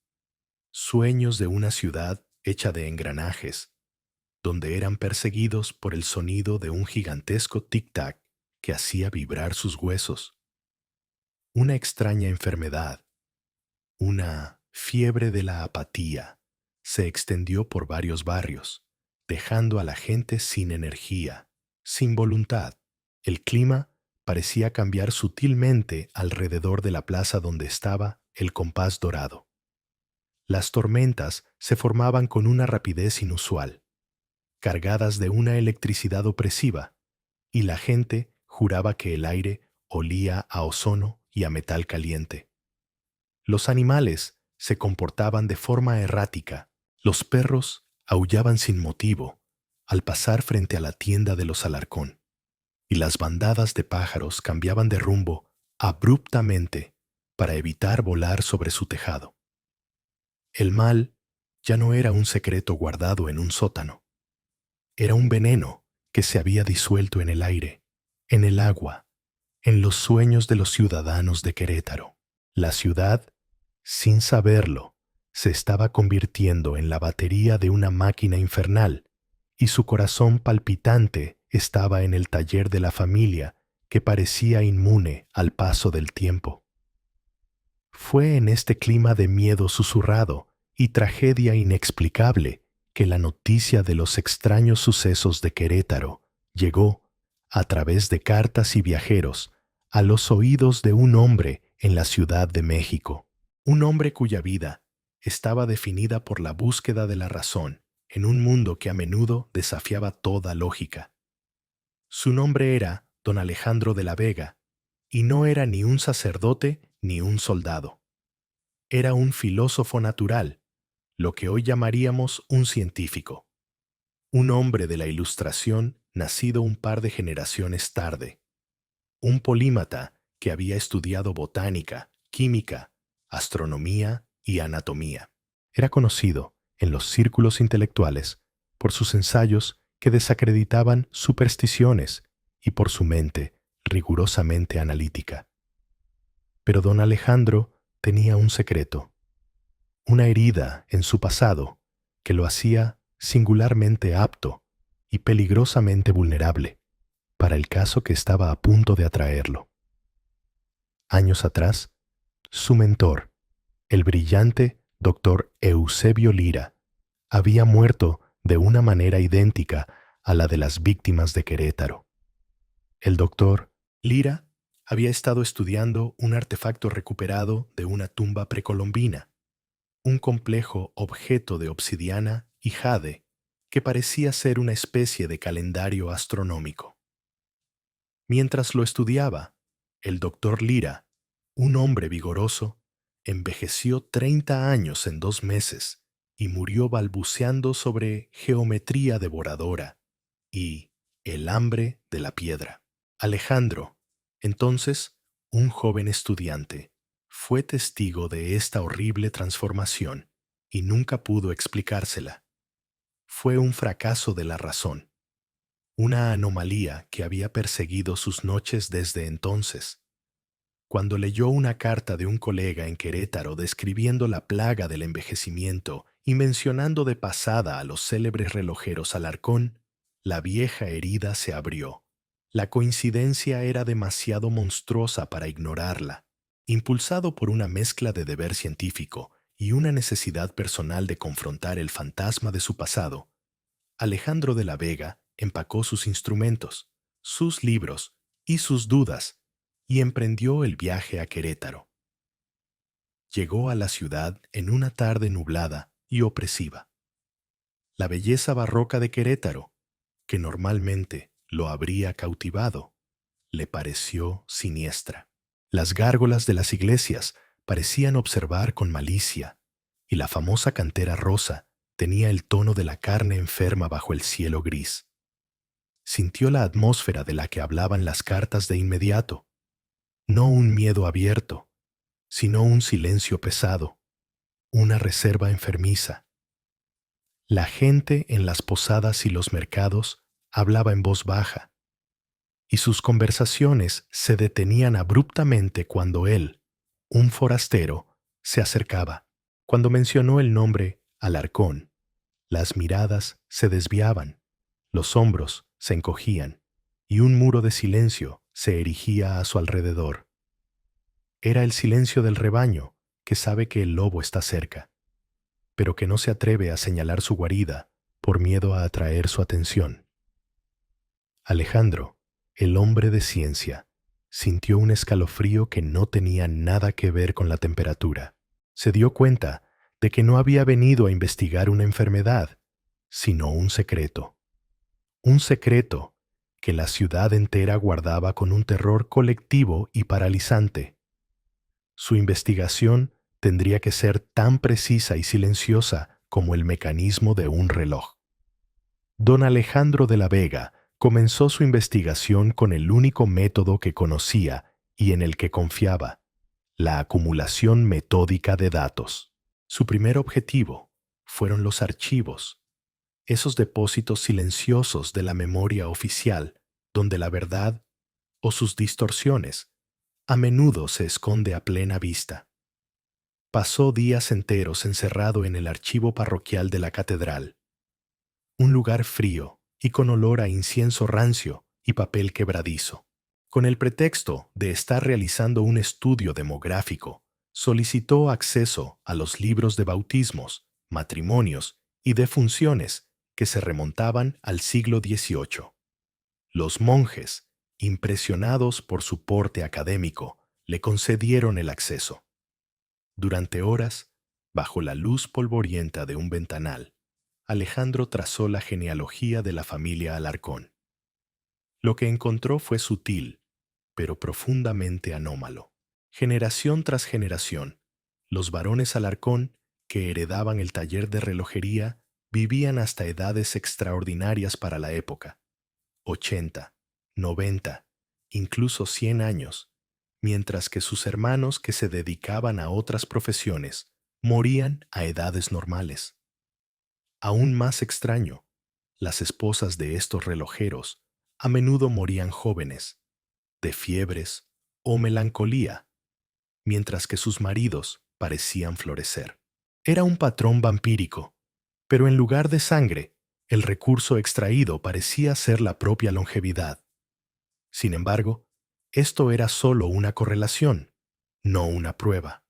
sueños de una ciudad hecha de engranajes, donde eran perseguidos por el sonido de un gigantesco tic-tac que hacía vibrar sus huesos. Una extraña enfermedad, una fiebre de la apatía, se extendió por varios barrios, dejando a la gente sin energía, sin voluntad. El clima parecía cambiar sutilmente alrededor de la plaza donde estaba el compás dorado. Las tormentas se formaban con una rapidez inusual, cargadas de una electricidad opresiva, y la gente juraba que el aire olía a ozono y a metal caliente. Los animales se comportaban de forma errática. Los perros aullaban sin motivo al pasar frente a la tienda de los Alarcón, y las bandadas de pájaros cambiaban de rumbo abruptamente para evitar volar sobre su tejado. El mal ya no era un secreto guardado en un sótano. Era un veneno que se había disuelto en el aire, en el agua, en los sueños de los ciudadanos de Querétaro. La ciudad, sin saberlo, se estaba convirtiendo en la batería de una máquina infernal, y su corazón palpitante estaba en el taller de la familia que parecía inmune al paso del tiempo. Fue en este clima de miedo susurrado y tragedia inexplicable que la noticia de los extraños sucesos de Querétaro llegó, a través de cartas y viajeros, a los oídos de un hombre en la Ciudad de México. Un hombre cuya vida estaba definida por la búsqueda de la razón en un mundo que a menudo desafiaba toda lógica. Su nombre era don Alejandro de la Vega, y no era ni un sacerdote ni un soldado. Era un filósofo natural, lo que hoy llamaríamos un científico. Un hombre de la Ilustración nacido un par de generaciones tarde. Un polímata que había estudiado botánica, química, astronomía y anatomía. Era conocido en los círculos intelectuales por sus ensayos que desacreditaban supersticiones y por su mente rigurosamente analítica. Pero don Alejandro tenía un secreto, una herida en su pasado que lo hacía singularmente apto y peligrosamente vulnerable para el caso que estaba a punto de atraerlo. Años atrás, su mentor, el brillante doctor Eusebio Lira, había muerto de una manera idéntica a la de las víctimas de Querétaro. El doctor Lira había estado estudiando un artefacto recuperado de una tumba precolombina, un complejo objeto de obsidiana y jade que parecía ser una especie de calendario astronómico. Mientras lo estudiaba, el doctor Lira, un hombre vigoroso, envejeció 30 años en 2 meses y murió balbuceando sobre geometría devoradora y el hambre de la piedra. Alejandro, entonces un joven estudiante, fue testigo de esta horrible transformación y nunca pudo explicársela. Fue un fracaso de la razón, una anomalía que había perseguido sus noches desde entonces. Cuando leyó una carta de un colega en Querétaro describiendo la plaga del envejecimiento y mencionando de pasada a los célebres relojeros Alarcón, la vieja herida se abrió. La coincidencia era demasiado monstruosa para ignorarla. Impulsado por una mezcla de deber científico y una necesidad personal de confrontar el fantasma de su pasado, Alejandro de la Vega empacó sus instrumentos, sus libros y sus dudas y emprendió el viaje a Querétaro. Llegó a la ciudad en una tarde nublada y opresiva. La belleza barroca de Querétaro, que normalmente lo habría cautivado, le pareció siniestra. Las gárgolas de las iglesias parecían observar con malicia, y la famosa cantera rosa tenía el tono de la carne enferma bajo el cielo gris. Sintió la atmósfera de la que hablaban las cartas de inmediato, no un miedo abierto, sino un silencio pesado, una reserva enfermiza. La gente en las posadas y los mercados hablaba en voz baja, y sus conversaciones se detenían abruptamente cuando él, Un forastero se acercaba. Cuando mencionó el nombre Alarcón, las miradas se desviaban, los hombros se encogían y un muro de silencio se erigía a su alrededor. Era el silencio del rebaño que sabe que el lobo está cerca, pero que no se atreve a señalar su guarida por miedo a atraer su atención. Alejandro, el hombre de ciencia, sintió un escalofrío que no tenía nada que ver con la temperatura. Se dio cuenta de que no había venido a investigar una enfermedad, sino un secreto. Un secreto que la ciudad entera guardaba con un terror colectivo y paralizante. Su investigación tendría que ser tan precisa y silenciosa como el mecanismo de un reloj. Don Alejandro de la Vega comenzó su investigación con el único método que conocía y en el que confiaba: la acumulación metódica de datos. Su primer objetivo fueron los archivos, esos depósitos silenciosos de la memoria oficial, donde la verdad, o sus distorsiones, a menudo se esconde a plena vista. Pasó días enteros encerrado en el archivo parroquial de la catedral, un lugar frío y con olor a incienso rancio y papel quebradizo. Con el pretexto de estar realizando un estudio demográfico, solicitó acceso a los libros de bautismos, matrimonios y defunciones que se remontaban al siglo XVIII. Los monjes, impresionados por su porte académico, le concedieron el acceso. Durante horas, bajo la luz polvorienta de un ventanal, Alejandro trazó la genealogía de la familia Alarcón. Lo que encontró fue sutil, pero profundamente anómalo. Generación tras generación, los varones Alarcón, que heredaban el taller de relojería, vivían hasta edades extraordinarias para la época: 80, 90, incluso 100 años, mientras que sus hermanos que se dedicaban a otras profesiones morían a edades normales. Aún más extraño, las esposas de estos relojeros a menudo morían jóvenes, de fiebres o melancolía, mientras que sus maridos parecían florecer. Era un patrón vampírico, pero en lugar de sangre, el recurso extraído parecía ser la propia longevidad. Sin embargo, esto era solo una correlación, no una prueba.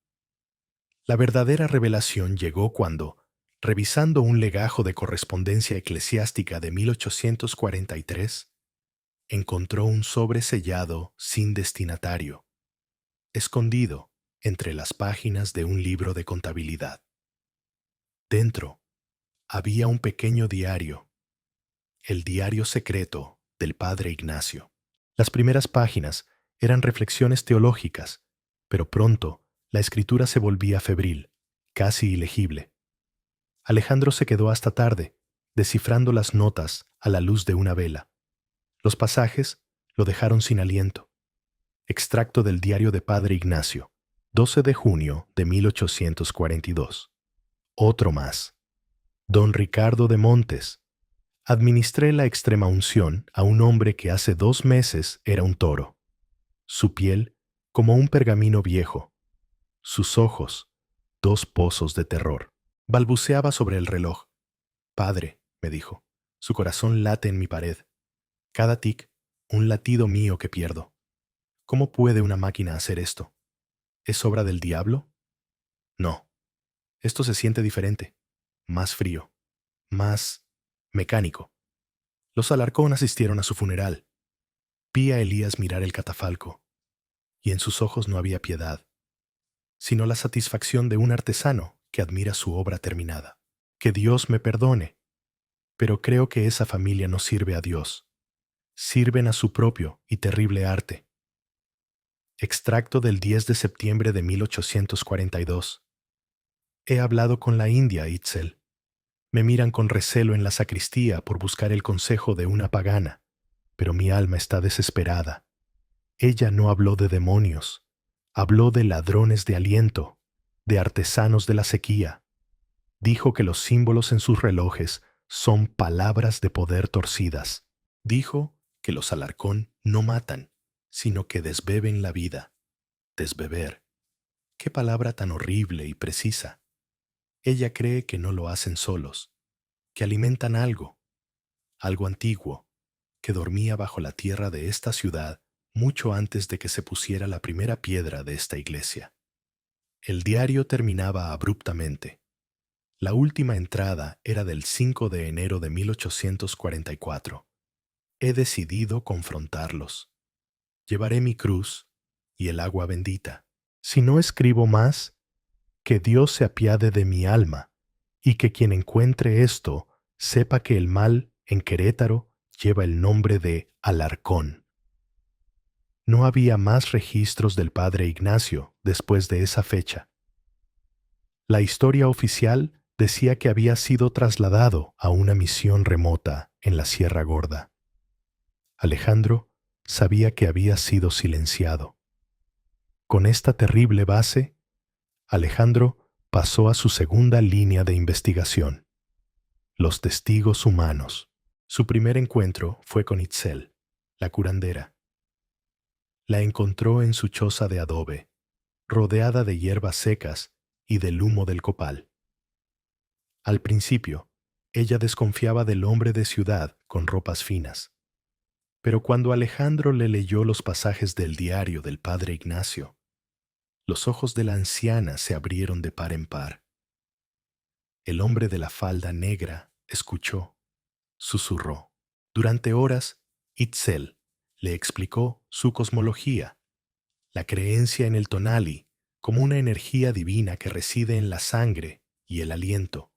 La verdadera revelación llegó cuando, revisando un legajo de correspondencia eclesiástica de 1843, encontró un sobre sellado sin destinatario, escondido entre las páginas de un libro de contabilidad. Dentro había un pequeño diario, el diario secreto del padre Ignacio. Las primeras páginas eran reflexiones teológicas, pero pronto la escritura se volvía febril, casi ilegible. Alejandro se quedó hasta tarde, descifrando las notas a la luz de una vela. Los pasajes lo dejaron sin aliento. Extracto del diario de Padre Ignacio, 12 de junio de 1842. Otro más. Don Ricardo de Montes. Administré la extrema unción a un hombre que hace 2 meses era un toro. Su piel como un pergamino viejo. Sus ojos, 2 pozos de terror. Balbuceaba sobre el reloj. Padre, me dijo, su corazón late en mi pared. Cada tic, un latido mío que pierdo. ¿Cómo puede una máquina hacer esto? ¿Es obra del diablo? No. Esto se siente diferente, más frío, más mecánico. Los Alarcón asistieron a su funeral. Vi a Elías mirar el catafalco, y en sus ojos no había piedad, sino la satisfacción de un artesano que admira su obra terminada. Que Dios me perdone, pero creo que esa familia no sirve a Dios. Sirven a su propio y terrible arte. Extracto del 10 de septiembre de 1842. He hablado con la India, Itzel. Me miran con recelo en la sacristía por buscar el consejo de una pagana, pero mi alma está desesperada. Ella no habló de demonios, habló de ladrones de aliento, de artesanos de la sequía. Dijo que los símbolos en sus relojes son palabras de poder torcidas. Dijo que los Alarcón no matan, sino que desbeben la vida. Desbeber. Qué palabra tan horrible y precisa. Ella cree que no lo hacen solos, que alimentan algo antiguo, que dormía bajo la tierra de esta ciudad mucho antes de que se pusiera la primera piedra de esta iglesia. El diario terminaba abruptamente. La última entrada era del 5 de enero de 1844. He decidido confrontarlos. Llevaré mi cruz y el agua bendita. Si no escribo más, que Dios se apiade de mi alma, y que quien encuentre esto sepa que el mal en Querétaro lleva el nombre de Alarcón. No había más registros del padre Ignacio después de esa fecha. La historia oficial decía que había sido trasladado a una misión remota en la Sierra Gorda. Alejandro sabía que había sido silenciado. Con esta terrible base, Alejandro pasó a su segunda línea de investigación: los testigos humanos. Su primer encuentro fue con Itzel, la curandera. La encontró en su choza de adobe, rodeada de hierbas secas y del humo del copal. Al principio, ella desconfiaba del hombre de ciudad con ropas finas. Pero cuando Alejandro le leyó los pasajes del diario del padre Ignacio, los ojos de la anciana se abrieron de par en par. El hombre de la falda negra escuchó, susurró. Durante horas, Itzel le explicó su cosmología, la creencia en el tonali como una energía divina que reside en la sangre y el aliento,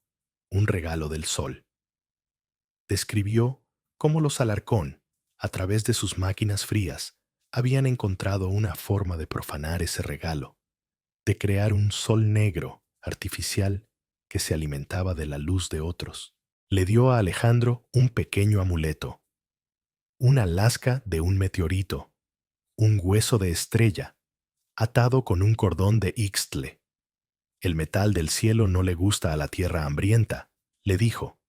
un regalo del sol. Describió cómo los Alarcón, a través de sus máquinas frías, habían encontrado una forma de profanar ese regalo, de crear un sol negro, artificial, que se alimentaba de la luz de otros. Le dio a Alejandro un pequeño amuleto, una lasca de un meteorito, un hueso de estrella, atado con un cordón de Ixtle. El metal del cielo no le gusta a la tierra hambrienta, le dijo.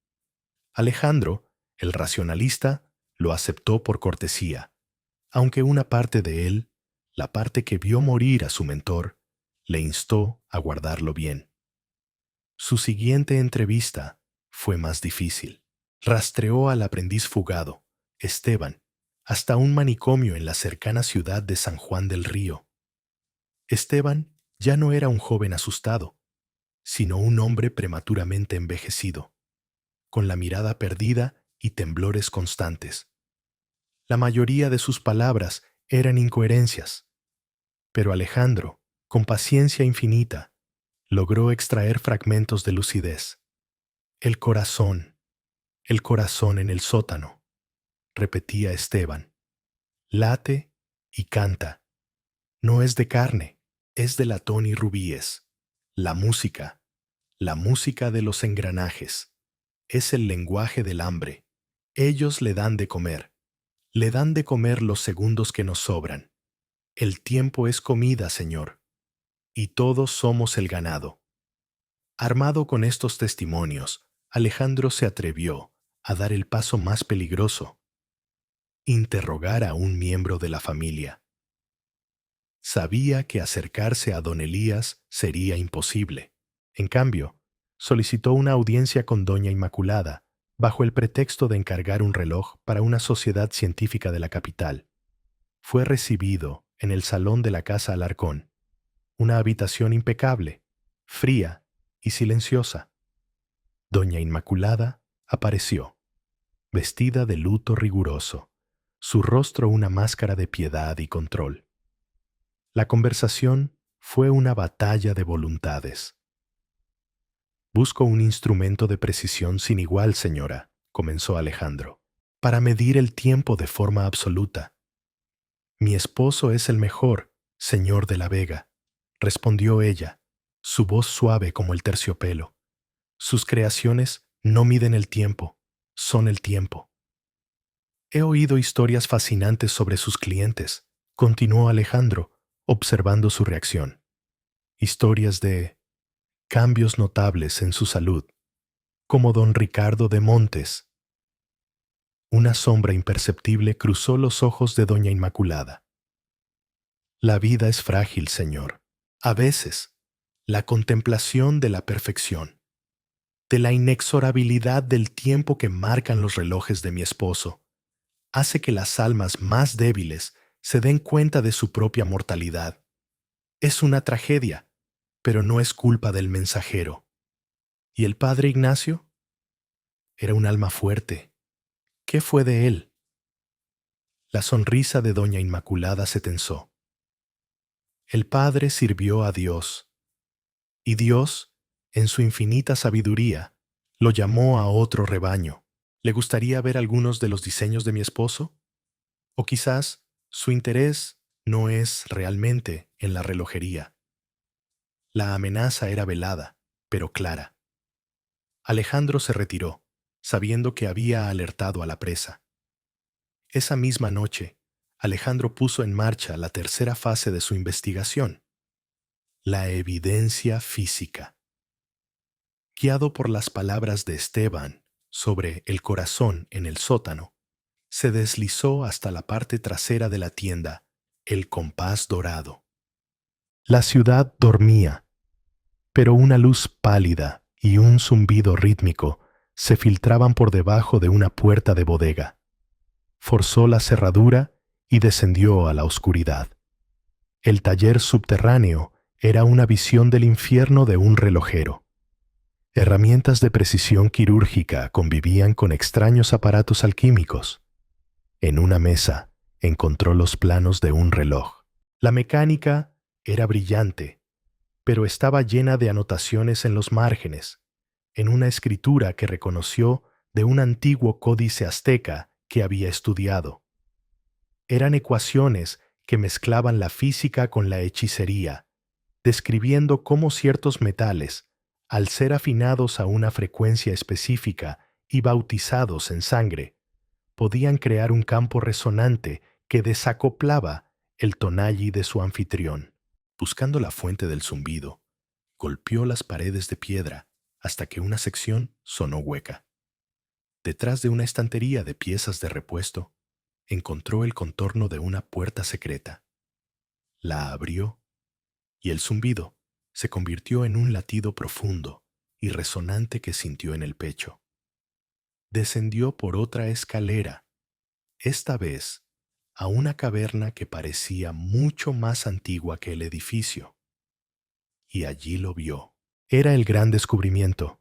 Alejandro, el racionalista, lo aceptó por cortesía, aunque una parte de él, la parte que vio morir a su mentor, le instó a guardarlo bien. Su siguiente entrevista fue más difícil. Rastreó al aprendiz fugado, Esteban, hasta un manicomio en la cercana ciudad de San Juan del Río. Esteban ya no era un joven asustado, sino un hombre prematuramente envejecido, con la mirada perdida y temblores constantes. La mayoría de sus palabras eran incoherencias, pero Alejandro, con paciencia infinita, logró extraer fragmentos de lucidez. El corazón en el sótano, repetía Esteban. Late y canta. No es de carne, es de latón y rubíes. La música de los engranajes. Es el lenguaje del hambre. Ellos le dan de comer. Le dan de comer los segundos que nos sobran. El tiempo es comida, Señor, y todos somos el ganado. Armado con estos testimonios, Alejandro se atrevió a dar el paso más peligroso: interrogar a un miembro de la familia. Sabía que acercarse a don Elías sería imposible. En cambio, solicitó una audiencia con doña Inmaculada, bajo el pretexto de encargar un reloj para una sociedad científica de la capital. Fue recibido en el salón de la casa Alarcón, una habitación impecable, fría y silenciosa. Doña Inmaculada apareció, vestida de luto riguroso, su rostro una máscara de piedad y control. La conversación fue una batalla de voluntades. «Busco un instrumento de precisión sin igual, señora», comenzó Alejandro, «para medir el tiempo de forma absoluta». «Mi esposo es el mejor, señor de la Vega», respondió ella, su voz suave como el terciopelo. «Sus creaciones no miden el tiempo, son el tiempo». «He oído historias fascinantes sobre sus clientes», continuó Alejandro, observando su reacción. «Historias de cambios notables en su salud, como don Ricardo de Montes». Una sombra imperceptible cruzó los ojos de doña Inmaculada. «La vida es frágil, señor. A veces, la contemplación de la perfección, de la inexorabilidad del tiempo que marcan los relojes de mi esposo, hace que las almas más débiles se den cuenta de su propia mortalidad. Es una tragedia, pero no es culpa del mensajero. ¿Y el padre Ignacio? Era un alma fuerte. ¿Qué fue de él? La sonrisa de doña Inmaculada se tensó. El padre sirvió a Dios, y Dios, en su infinita sabiduría, lo llamó a otro rebaño. ¿Le gustaría ver algunos de los diseños de mi esposo? O quizás su interés no es realmente en la relojería. La amenaza era velada, pero clara. Alejandro se retiró, sabiendo que había alertado a la presa. Esa misma noche, Alejandro puso en marcha la tercera fase de su investigación, la evidencia física. Guiado por las palabras de Esteban sobre el corazón en el sótano, se deslizó hasta la parte trasera de la tienda, el compás dorado. La ciudad dormía, pero una luz pálida y un zumbido rítmico se filtraban por debajo de una puerta de bodega. Forzó la cerradura y descendió a la oscuridad. El taller subterráneo era una visión del infierno de un relojero. Herramientas de precisión quirúrgica convivían con extraños aparatos alquímicos. En una mesa encontró los planos de un reloj. La mecánica era brillante, pero estaba llena de anotaciones en los márgenes, en una escritura que reconoció de un antiguo códice azteca que había estudiado. Eran ecuaciones que mezclaban la física con la hechicería, describiendo cómo ciertos metales, al ser afinados a una frecuencia específica y bautizados en sangre, podían crear un campo resonante que desacoplaba el tonalli de su anfitrión. Buscando la fuente del zumbido, golpeó las paredes de piedra hasta que una sección sonó hueca. Detrás de una estantería de piezas de repuesto, encontró el contorno de una puerta secreta. La abrió y el zumbido se convirtió en un latido profundo y resonante que sintió en el pecho. Descendió por otra escalera, esta vez a una caverna que parecía mucho más antigua que el edificio. Y allí lo vio. Era el gran descubrimiento,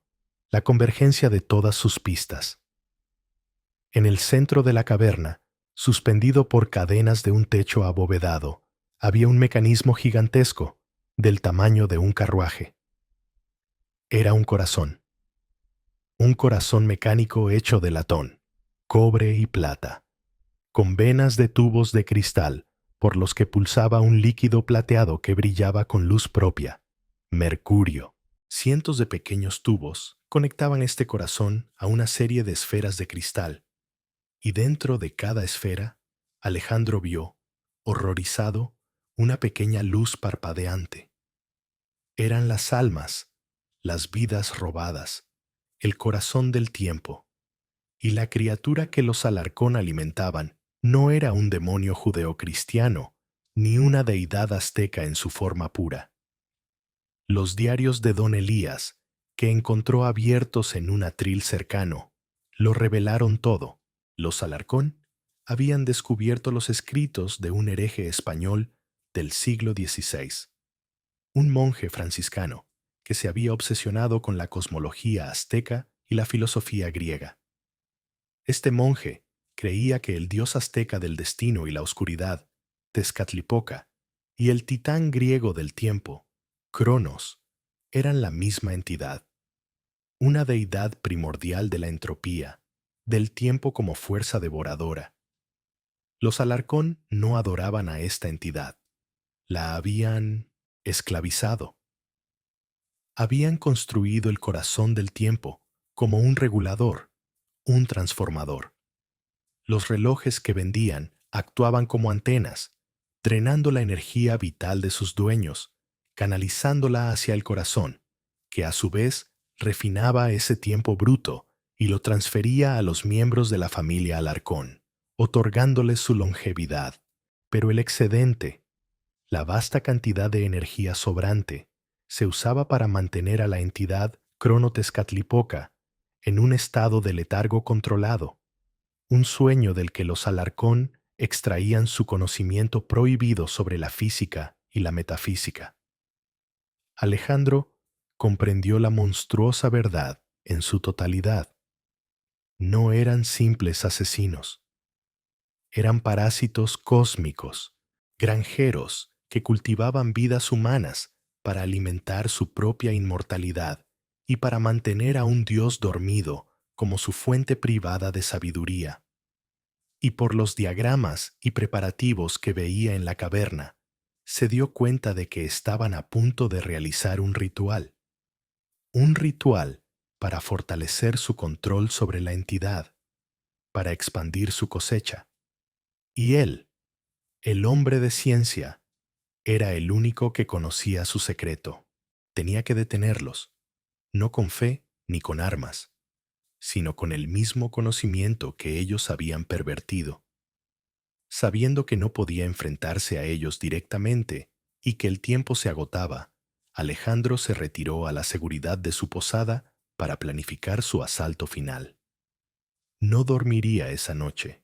la convergencia de todas sus pistas. En el centro de la caverna, suspendido por cadenas de un techo abovedado, había un mecanismo gigantesco, del tamaño de un carruaje. Era un corazón mecánico hecho de latón, cobre y plata, con venas de tubos de cristal por los que pulsaba un líquido plateado que brillaba con luz propia, mercurio. Cientos de pequeños tubos conectaban este corazón a una serie de esferas de cristal, y dentro de cada esfera, Alejandro vio, horrorizado, una pequeña luz parpadeante. Eran las almas, las vidas robadas, el corazón del tiempo, y la criatura que los Alarcón alimentaban no era un demonio judeocristiano, ni una deidad azteca en su forma pura. Los diarios de don Elías, que encontró abiertos en un atril cercano, lo revelaron todo. Los Alarcón habían descubierto los escritos de un hereje español del siglo XVI, un monje franciscano que se había obsesionado con la cosmología azteca y la filosofía griega. Este monje creía que el dios azteca del destino y la oscuridad, Tezcatlipoca, y el titán griego del tiempo, Cronos, eran la misma entidad, una deidad primordial de la entropía, del tiempo como fuerza devoradora. Los Alarcón no adoraban a esta entidad, la habían esclavizado. Habían construido el corazón del tiempo como un regulador, un transformador. Los relojes que vendían actuaban como antenas, drenando la energía vital de sus dueños, canalizándola hacia el corazón, que a su vez refinaba ese tiempo bruto y lo transfería a los miembros de la familia Alarcón, otorgándoles su longevidad. Pero el excedente, La vasta cantidad de energía sobrante se usaba para mantener a la entidad Cronotezcatlipoca en un estado de letargo controlado, un sueño del que los Alarcón extraían su conocimiento prohibido sobre la física y la metafísica. Alejandro comprendió la monstruosa verdad en su totalidad. No eran simples asesinos, eran parásitos cósmicos, granjeros que cultivaban vidas humanas para alimentar su propia inmortalidad y para mantener a un dios dormido como su fuente privada de sabiduría. Y por los diagramas y preparativos que veía en la caverna, se dio cuenta de que estaban a punto de realizar un ritual para fortalecer su control sobre la entidad, para expandir su cosecha. Y él, el hombre de ciencia, era el único que conocía su secreto. Tenía que detenerlos, no con fe ni con armas, sino con el mismo conocimiento que ellos habían pervertido. Sabiendo que no podía enfrentarse a ellos directamente y que el tiempo se agotaba, Alejandro se retiró a la seguridad de su posada para planificar su asalto final. No dormiría esa noche.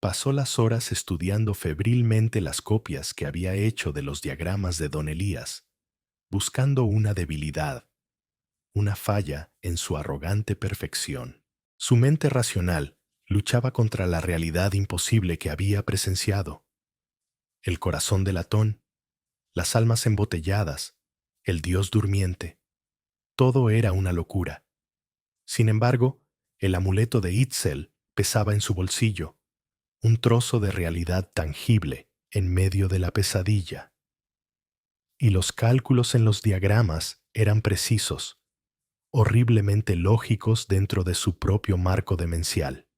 Pasó las horas estudiando febrilmente las copias que había hecho de los diagramas de don Elías, buscando una debilidad, una falla en su arrogante perfección. Su mente racional luchaba contra la realidad imposible que había presenciado. El corazón de latón, las almas embotelladas, el dios durmiente. Todo era una locura. Sin embargo, el amuleto de Itzel pesaba en su bolsillo, un trozo de realidad tangible en medio de la pesadilla. Y los cálculos en los diagramas eran precisos, horriblemente lógicos dentro de su propio marco demencial.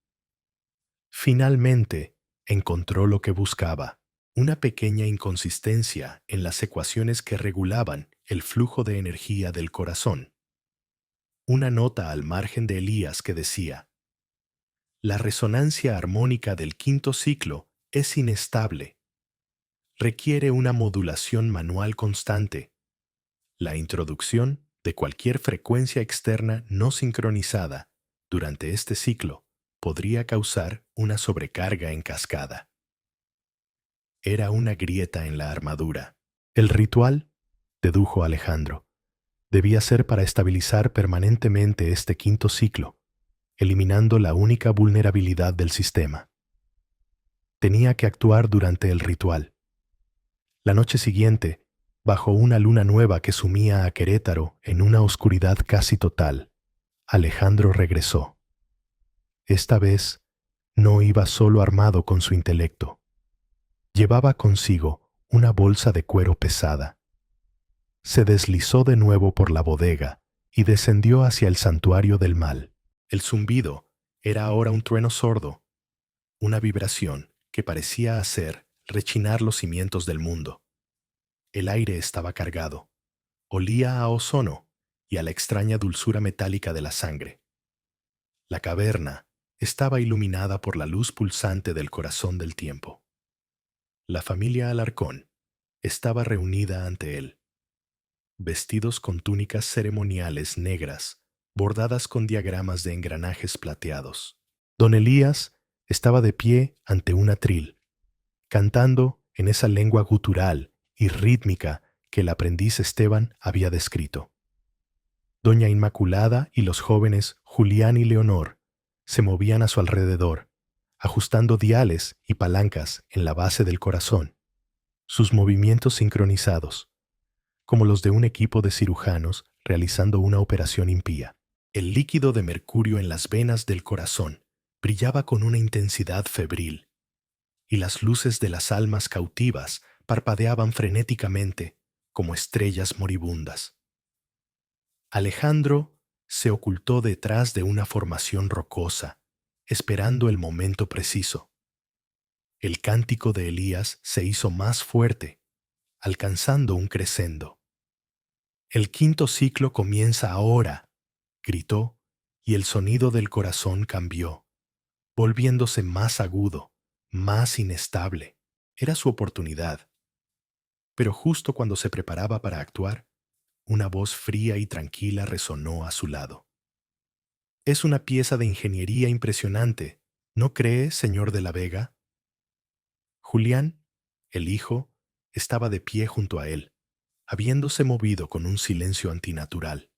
Finalmente, encontró lo que buscaba, una pequeña inconsistencia en las ecuaciones que regulaban el flujo de energía del corazón. Una nota al margen de Elías que decía: la resonancia armónica del quinto ciclo es inestable. Requiere una modulación manual constante. La introducción de cualquier frecuencia externa no sincronizada durante este ciclo podría causar una sobrecarga en cascada. Era una grieta en la armadura. El ritual, dedujo Alejandro, debía ser para estabilizar permanentemente este quinto ciclo, eliminando la única vulnerabilidad del sistema. Tenía que actuar durante el ritual. La noche siguiente, bajo una luna nueva que sumía a Querétaro en una oscuridad casi total, Alejandro regresó. Esta vez, no iba solo armado con su intelecto. Llevaba consigo una bolsa de cuero pesada. Se deslizó de nuevo por la bodega y descendió hacia el santuario del mal. El zumbido era ahora un trueno sordo, una vibración que parecía hacer rechinar los cimientos del mundo. El aire estaba cargado, olía a ozono y a la extraña dulzura metálica de la sangre. La caverna estaba iluminada por la luz pulsante del corazón del tiempo. La familia Alarcón estaba reunida ante él, vestidos con túnicas ceremoniales negras, bordadas con diagramas de engranajes plateados. Don Elías estaba de pie ante un atril, cantando en esa lengua gutural y rítmica que el aprendiz Esteban había descrito. Doña Inmaculada y los jóvenes Julián y Leonor se movían a su alrededor, ajustando diales y palancas en la base del corazón, sus movimientos sincronizados, como los de un equipo de cirujanos realizando una operación impía. El líquido de mercurio en las venas del corazón brillaba con una intensidad febril, y las luces de las almas cautivas parpadeaban frenéticamente como estrellas moribundas. Alejandro se ocultó detrás de una formación rocosa, esperando el momento preciso. El cántico de Elías se hizo más fuerte, alcanzando un crescendo. «El quinto ciclo comienza ahora», gritó, y el sonido del corazón cambió, volviéndose más agudo, más inestable. Era su oportunidad. Pero justo cuando se preparaba para actuar, una voz fría y tranquila resonó a su lado. Es una pieza de ingeniería impresionante, ¿no cree, señor de la Vega? Julián, el hijo, estaba de pie junto a él, habiéndose movido con un silencio antinatural.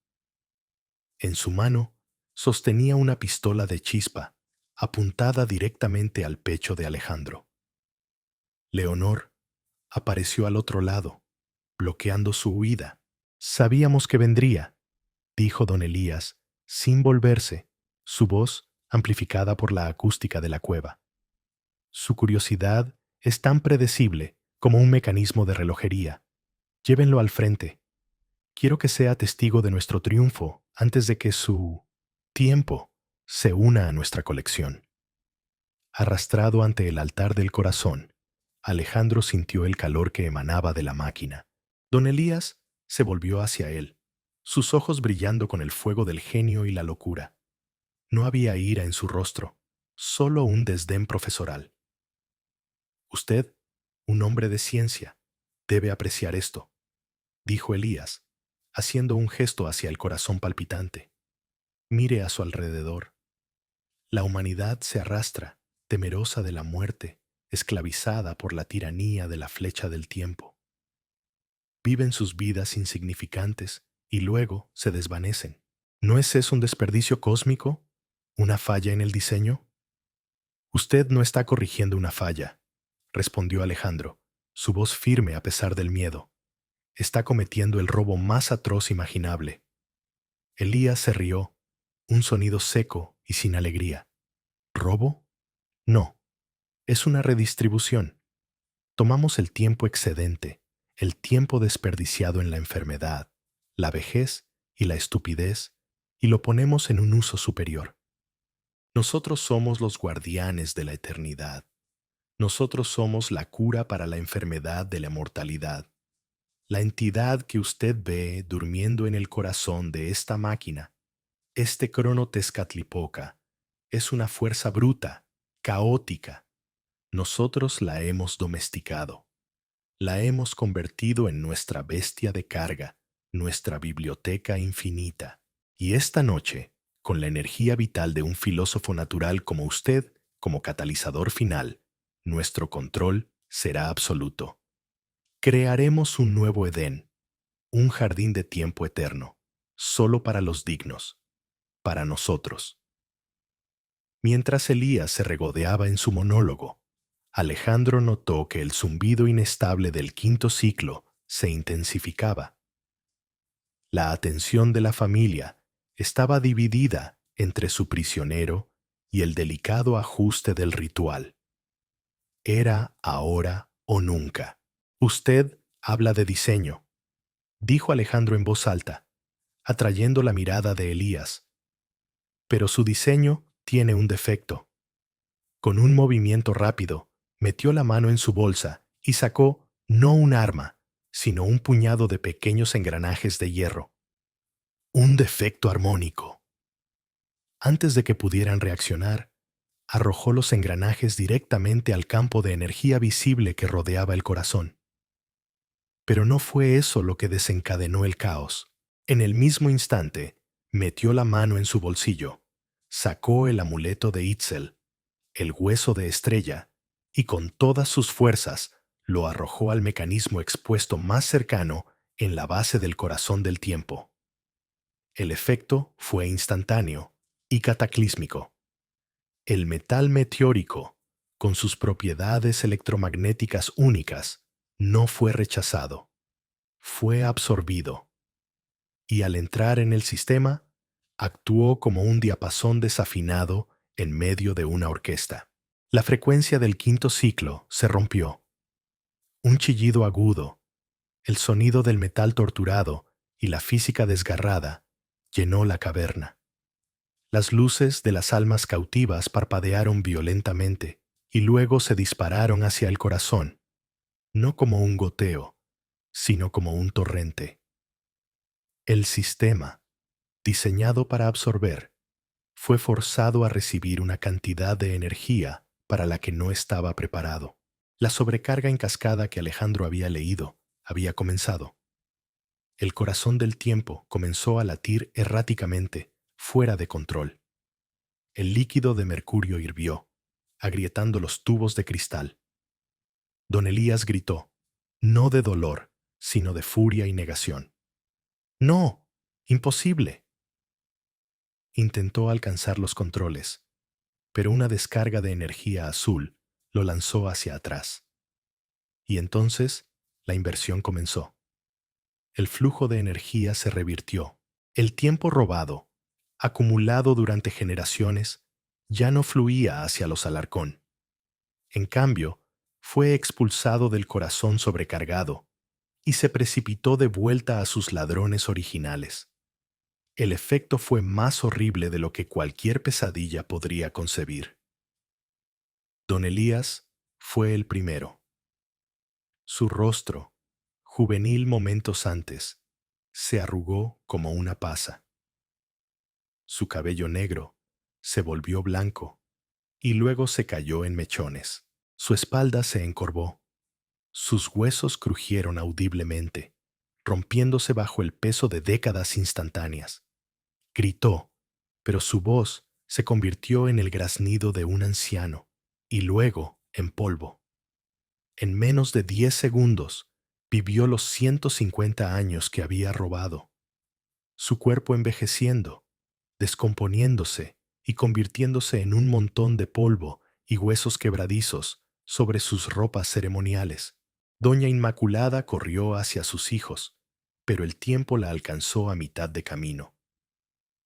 En su mano sostenía una pistola de chispa, apuntada directamente al pecho de Alejandro. Leonor apareció al otro lado, bloqueando su huida. Sabíamos que vendría, dijo don Elías, sin volverse, su voz amplificada por la acústica de la cueva. Su curiosidad es tan predecible como un mecanismo de relojería. Llévenlo al frente. Quiero que sea testigo de nuestro triunfo antes de que su tiempo se una a nuestra colección. Arrastrado ante el altar del corazón, Alejandro sintió el calor que emanaba de la máquina. Don Elías se volvió hacia él, sus ojos brillando con el fuego del genio y la locura. No había ira en su rostro, solo un desdén profesoral. Usted, un hombre de ciencia, debe apreciar esto, dijo Elías, haciendo un gesto hacia el corazón palpitante. Mire a su alrededor. La humanidad se arrastra, temerosa de la muerte, esclavizada por la tiranía de la flecha del tiempo. Viven sus vidas insignificantes y luego se desvanecen. ¿No es eso un desperdicio cósmico? ¿Una falla en el diseño? Usted no está corrigiendo una falla, respondió Alejandro, su voz firme a pesar del miedo. Está cometiendo el robo más atroz imaginable. Elías se rió, un sonido seco y sin alegría. ¿Robo? No, es una redistribución. Tomamos el tiempo excedente, el tiempo desperdiciado en la enfermedad, la vejez y la estupidez, y lo ponemos en un uso superior. Nosotros somos los guardianes de la eternidad. Nosotros somos la cura para la enfermedad de la mortalidad. La entidad que usted ve durmiendo en el corazón de esta máquina, este crono Tezcatlipoca, es una fuerza bruta, caótica. Nosotros la hemos domesticado. La hemos convertido en nuestra bestia de carga, nuestra biblioteca infinita. Y esta noche, con la energía vital de un filósofo natural como usted, como catalizador final, nuestro control será absoluto. Crearemos un nuevo Edén, un jardín de tiempo eterno, solo para los dignos, para nosotros. Mientras Elías se regodeaba en su monólogo, Alejandro notó que el zumbido inestable del quinto ciclo se intensificaba. La atención de la familia estaba dividida entre su prisionero y el delicado ajuste del ritual. Era ahora o nunca. Usted habla de diseño, dijo Alejandro en voz alta, atrayendo la mirada de Elías. Pero su diseño tiene un defecto. Con un movimiento rápido, metió la mano en su bolsa y sacó no un arma, sino un puñado de pequeños engranajes de hierro. Un defecto armónico. Antes de que pudieran reaccionar, arrojó los engranajes directamente al campo de energía visible que rodeaba el corazón. Pero no fue eso lo que desencadenó el caos. En el mismo instante, metió la mano en su bolsillo, sacó el amuleto de Itzel, el hueso de estrella, y con todas sus fuerzas lo arrojó al mecanismo expuesto más cercano en la base del corazón del tiempo. El efecto fue instantáneo y cataclísmico. El metal meteórico, con sus propiedades electromagnéticas únicas, no fue rechazado, fue absorbido, y al entrar en el sistema, actuó como un diapasón desafinado en medio de una orquesta. La frecuencia del quinto ciclo se rompió. Un chillido agudo, el sonido del metal torturado y la física desgarrada llenó la caverna. Las luces de las almas cautivas parpadearon violentamente y luego se dispararon hacia el corazón, no como un goteo, sino como un torrente. El sistema, diseñado para absorber, fue forzado a recibir una cantidad de energía para la que no estaba preparado. La sobrecarga en cascada que Alejandro había leído había comenzado. El corazón del tiempo comenzó a latir erráticamente, fuera de control. El líquido de mercurio hirvió, agrietando los tubos de cristal. Don Elías gritó, no de dolor, sino de furia y negación. ¡No! ¡Imposible! Intentó alcanzar los controles, pero una descarga de energía azul lo lanzó hacia atrás. Y entonces la inversión comenzó. El flujo de energía se revirtió. El tiempo robado, acumulado durante generaciones, ya no fluía hacia los Alarcón. En cambio, fue expulsado del corazón sobrecargado y se precipitó de vuelta a sus ladrones originales. El efecto fue más horrible de lo que cualquier pesadilla podría concebir. Don Elías fue el primero. Su rostro, juvenil momentos antes, se arrugó como una pasa. Su cabello negro se volvió blanco y luego se cayó en mechones. Su espalda se encorvó. Sus huesos crujieron audiblemente, rompiéndose bajo el peso de décadas instantáneas. Gritó, pero su voz se convirtió en el graznido de un anciano y luego en polvo. En menos de 10 segundos, vivió los 150 años que había robado. Su cuerpo envejeciendo, descomponiéndose y convirtiéndose en un montón de polvo y huesos quebradizos sobre sus ropas ceremoniales. Doña Inmaculada corrió hacia sus hijos, pero el tiempo la alcanzó a mitad de camino.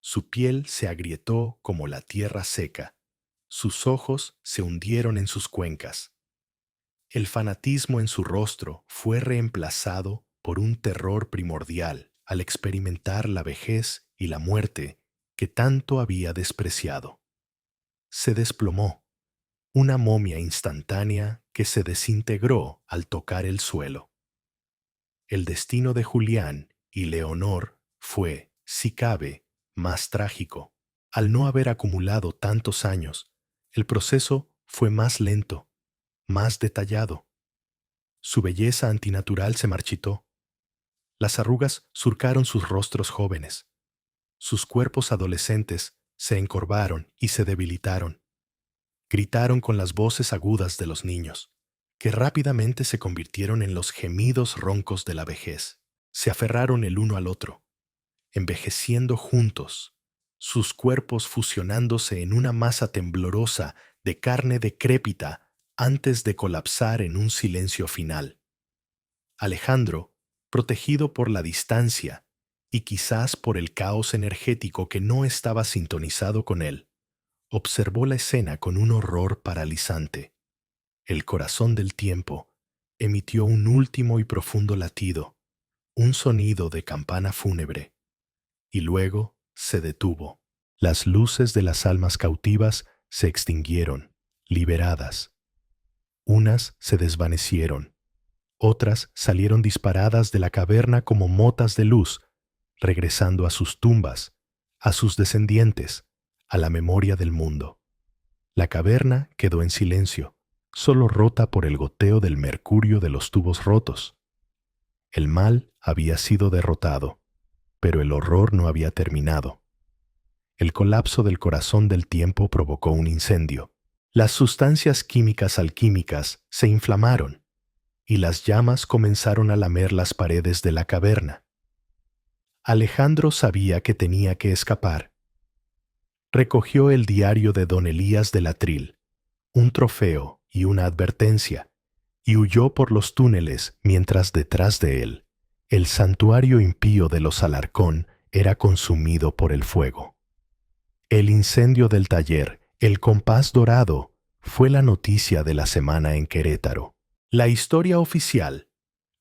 Su piel se agrietó como la tierra seca, sus ojos se hundieron en sus cuencas. El fanatismo en su rostro fue reemplazado por un terror primordial al experimentar la vejez y la muerte que tanto había despreciado. Se desplomó, una momia instantánea que se desintegró al tocar el suelo. El destino de Julián y Leonor fue, si cabe, más trágico. Al no haber acumulado tantos años, el proceso fue más lento, más detallado. Su belleza antinatural se marchitó. Las arrugas surcaron sus rostros jóvenes. Sus cuerpos adolescentes se encorvaron y se debilitaron. Gritaron con las voces agudas de los niños, que rápidamente se convirtieron en los gemidos roncos de la vejez. Se aferraron el uno al otro, envejeciendo juntos, sus cuerpos fusionándose en una masa temblorosa de carne decrépita antes de colapsar en un silencio final. Alejandro, protegido por la distancia y quizás por el caos energético que no estaba sintonizado con él, observó la escena con un horror paralizante. El corazón del tiempo emitió un último y profundo latido, un sonido de campana fúnebre, y luego se detuvo. Las luces de las almas cautivas se extinguieron, liberadas. Unas se desvanecieron, otras salieron disparadas de la caverna como motas de luz, regresando a sus tumbas, a sus descendientes, a la memoria del mundo. La caverna quedó en silencio, solo rota por el goteo del mercurio de los tubos rotos. El mal había sido derrotado, pero el horror no había terminado. El colapso del corazón del tiempo provocó un incendio. Las sustancias químicas alquímicas se inflamaron y las llamas comenzaron a lamer las paredes de la caverna. Alejandro sabía que tenía que escapar. Recogió el diario de don Elías del Atril, un trofeo y una advertencia, y huyó por los túneles mientras detrás de él, el santuario impío de los Alarcón era consumido por el fuego. El incendio del taller, el compás dorado, fue la noticia de la semana en Querétaro. La historia oficial,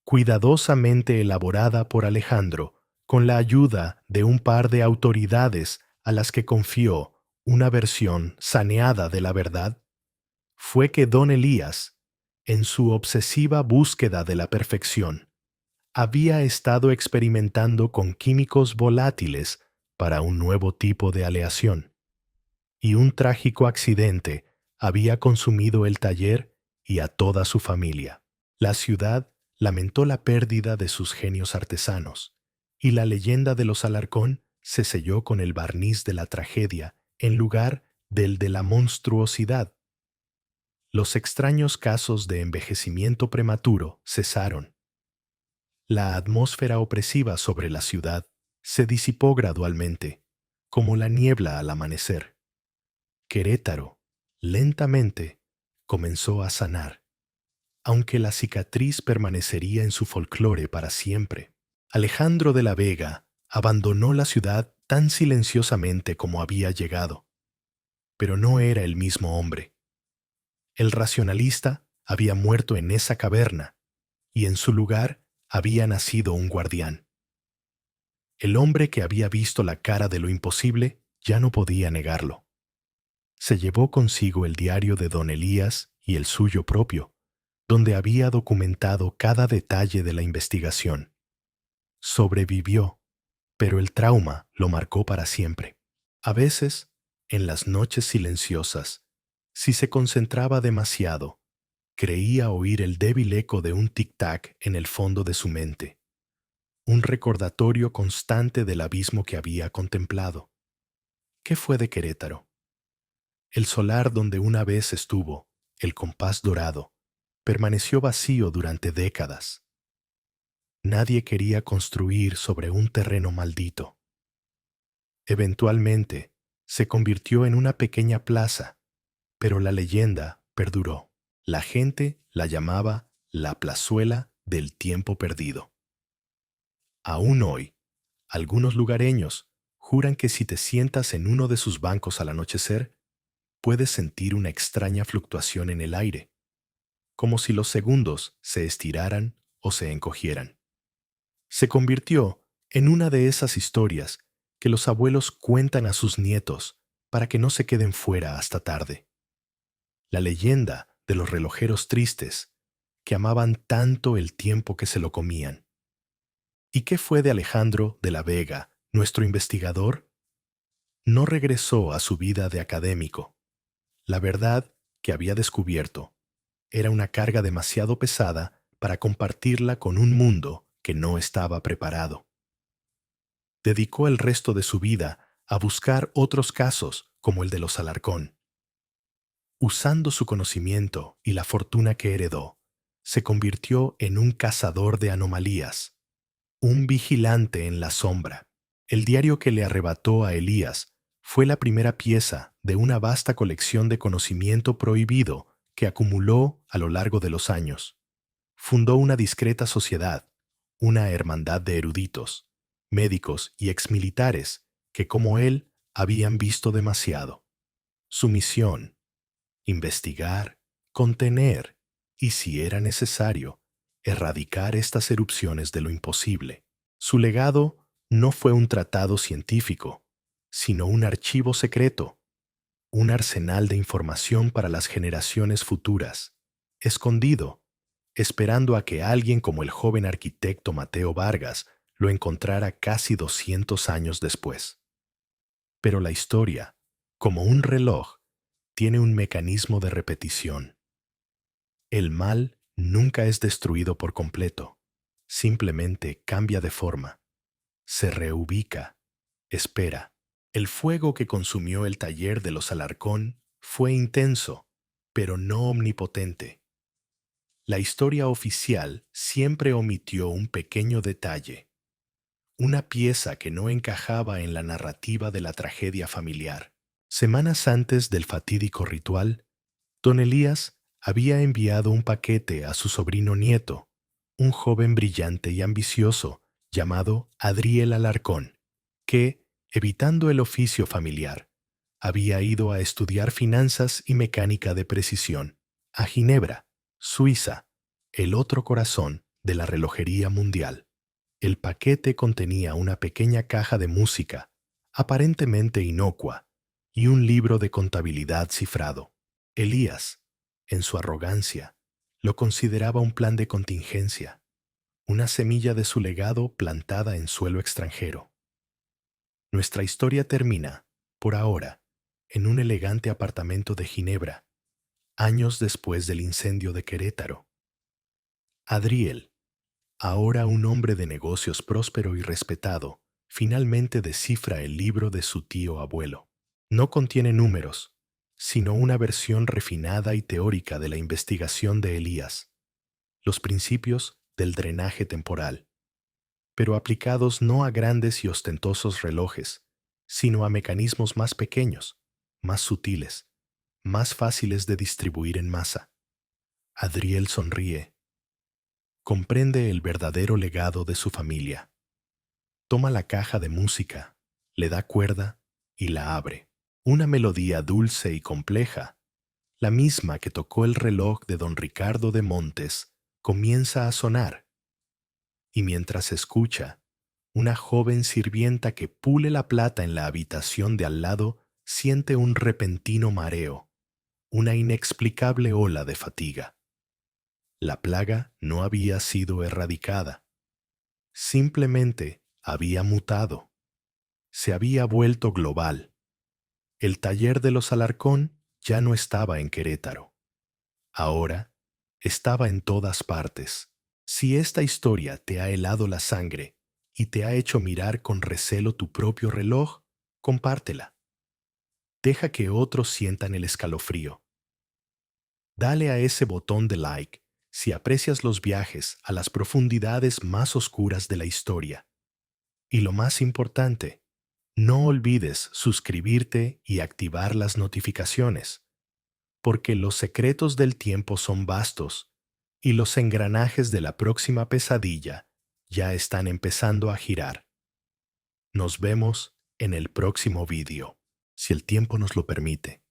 cuidadosamente elaborada por Alejandro, con la ayuda de un par de autoridades a las que confió una versión saneada de la verdad, fue que don Elías, en su obsesiva búsqueda de la perfección, había estado experimentando con químicos volátiles para un nuevo tipo de aleación, y un trágico accidente había consumido el taller y a toda su familia. La ciudad lamentó la pérdida de sus genios artesanos, y la leyenda de los Alarcón se selló con el barniz de la tragedia en lugar del de la monstruosidad. Los extraños casos de envejecimiento prematuro cesaron. La atmósfera opresiva sobre la ciudad se disipó gradualmente, como la niebla al amanecer. Querétaro, lentamente, comenzó a sanar, aunque la cicatriz permanecería en su folclore para siempre. Alejandro de la Vega abandonó la ciudad tan silenciosamente como había llegado, pero no era el mismo hombre. El racionalista había muerto en esa caverna, y en su lugar había nacido un guardián. El hombre que había visto la cara de lo imposible ya no podía negarlo. Se llevó consigo el diario de don Elías y el suyo propio, donde había documentado cada detalle de la investigación. Sobrevivió, pero el trauma lo marcó para siempre. A veces, en las noches silenciosas, si se concentraba demasiado, creía oír el débil eco de un tic-tac en el fondo de su mente, un recordatorio constante del abismo que había contemplado. ¿Qué fue de Querétaro? El solar donde una vez estuvo, el compás dorado, permaneció vacío durante décadas. Nadie quería construir sobre un terreno maldito. Eventualmente, se convirtió en una pequeña plaza, pero la leyenda perduró. La gente la llamaba la plazuela del tiempo perdido. Aún hoy, algunos lugareños juran que si te sientas en uno de sus bancos al anochecer, puedes sentir una extraña fluctuación en el aire, como si los segundos se estiraran o se encogieran. Se convirtió en una de esas historias que los abuelos cuentan a sus nietos para que no se queden fuera hasta tarde. La leyenda de los relojeros tristes, que amaban tanto el tiempo que se lo comían. ¿Y qué fue de Alejandro de la Vega, nuestro investigador? No regresó a su vida de académico. La verdad que había descubierto era una carga demasiado pesada para compartirla con un mundo que no estaba preparado. Dedicó el resto de su vida a buscar otros casos como el de los Alarcón. Usando su conocimiento y la fortuna que heredó, se convirtió en un cazador de anomalías, un vigilante en la sombra. El diario que le arrebató a Elías fue la primera pieza de una vasta colección de conocimiento prohibido que acumuló a lo largo de los años. Fundó una discreta sociedad, una hermandad de eruditos, médicos y exmilitares que, como él, habían visto demasiado. Su misión: investigar, contener y, si era necesario, erradicar estas erupciones de lo imposible. Su legado no fue un tratado científico, sino un archivo secreto, un arsenal de información para las generaciones futuras, escondido, esperando a que alguien como el joven arquitecto Mateo Vargas lo encontrara casi 200 años después. Pero la historia, como un reloj, tiene un mecanismo de repetición. El mal nunca es destruido por completo, simplemente cambia de forma, se reubica, espera. El fuego que consumió el taller de los Alarcón fue intenso, pero no omnipotente. La historia oficial siempre omitió un pequeño detalle, una pieza que no encajaba en la narrativa de la tragedia familiar. Semanas antes del fatídico ritual, don Elías había enviado un paquete a su sobrino nieto, un joven brillante y ambicioso llamado Adriel Alarcón, que, evitando el oficio familiar, había ido a estudiar finanzas y mecánica de precisión a Ginebra, Suiza, el otro corazón de la relojería mundial. El paquete contenía una pequeña caja de música, aparentemente inocua, y un libro de contabilidad cifrado. Elías, en su arrogancia, lo consideraba un plan de contingencia, una semilla de su legado plantada en suelo extranjero. Nuestra historia termina, por ahora, en un elegante apartamento de Ginebra, años después del incendio de Querétaro. Adriel, Ahora un hombre de negocios próspero y respetado finalmente descifra el libro de su tío abuelo. No contiene números, sino una versión refinada y teórica de la investigación de Elías, los principios del drenaje temporal, pero aplicados no a grandes y ostentosos relojes, sino a mecanismos más pequeños, más sutiles, más fáciles de distribuir en masa. Adriel sonríe. Comprende el verdadero legado de su familia. Toma la caja de música, le da cuerda y la abre. Una melodía dulce y compleja, la misma que tocó el reloj de don Ricardo de Montes, comienza a sonar. Y mientras escucha, una joven sirvienta que pule la plata en la habitación de al lado siente un repentino mareo, una inexplicable ola de fatiga. La plaga no había sido erradicada, simplemente había mutado, se había vuelto global. El taller de los Alarcón ya no estaba en Querétaro. Ahora estaba en todas partes. Si esta historia te ha helado la sangre y te ha hecho mirar con recelo tu propio reloj, compártela. Deja que otros sientan el escalofrío. Dale a ese botón de like si aprecias los viajes a las profundidades más oscuras de la historia. Y lo más importante, no olvides suscribirte y activar las notificaciones, porque los secretos del tiempo son vastos y los engranajes de la próxima pesadilla ya están empezando a girar. Nos vemos en el próximo vídeo, si el tiempo nos lo permite.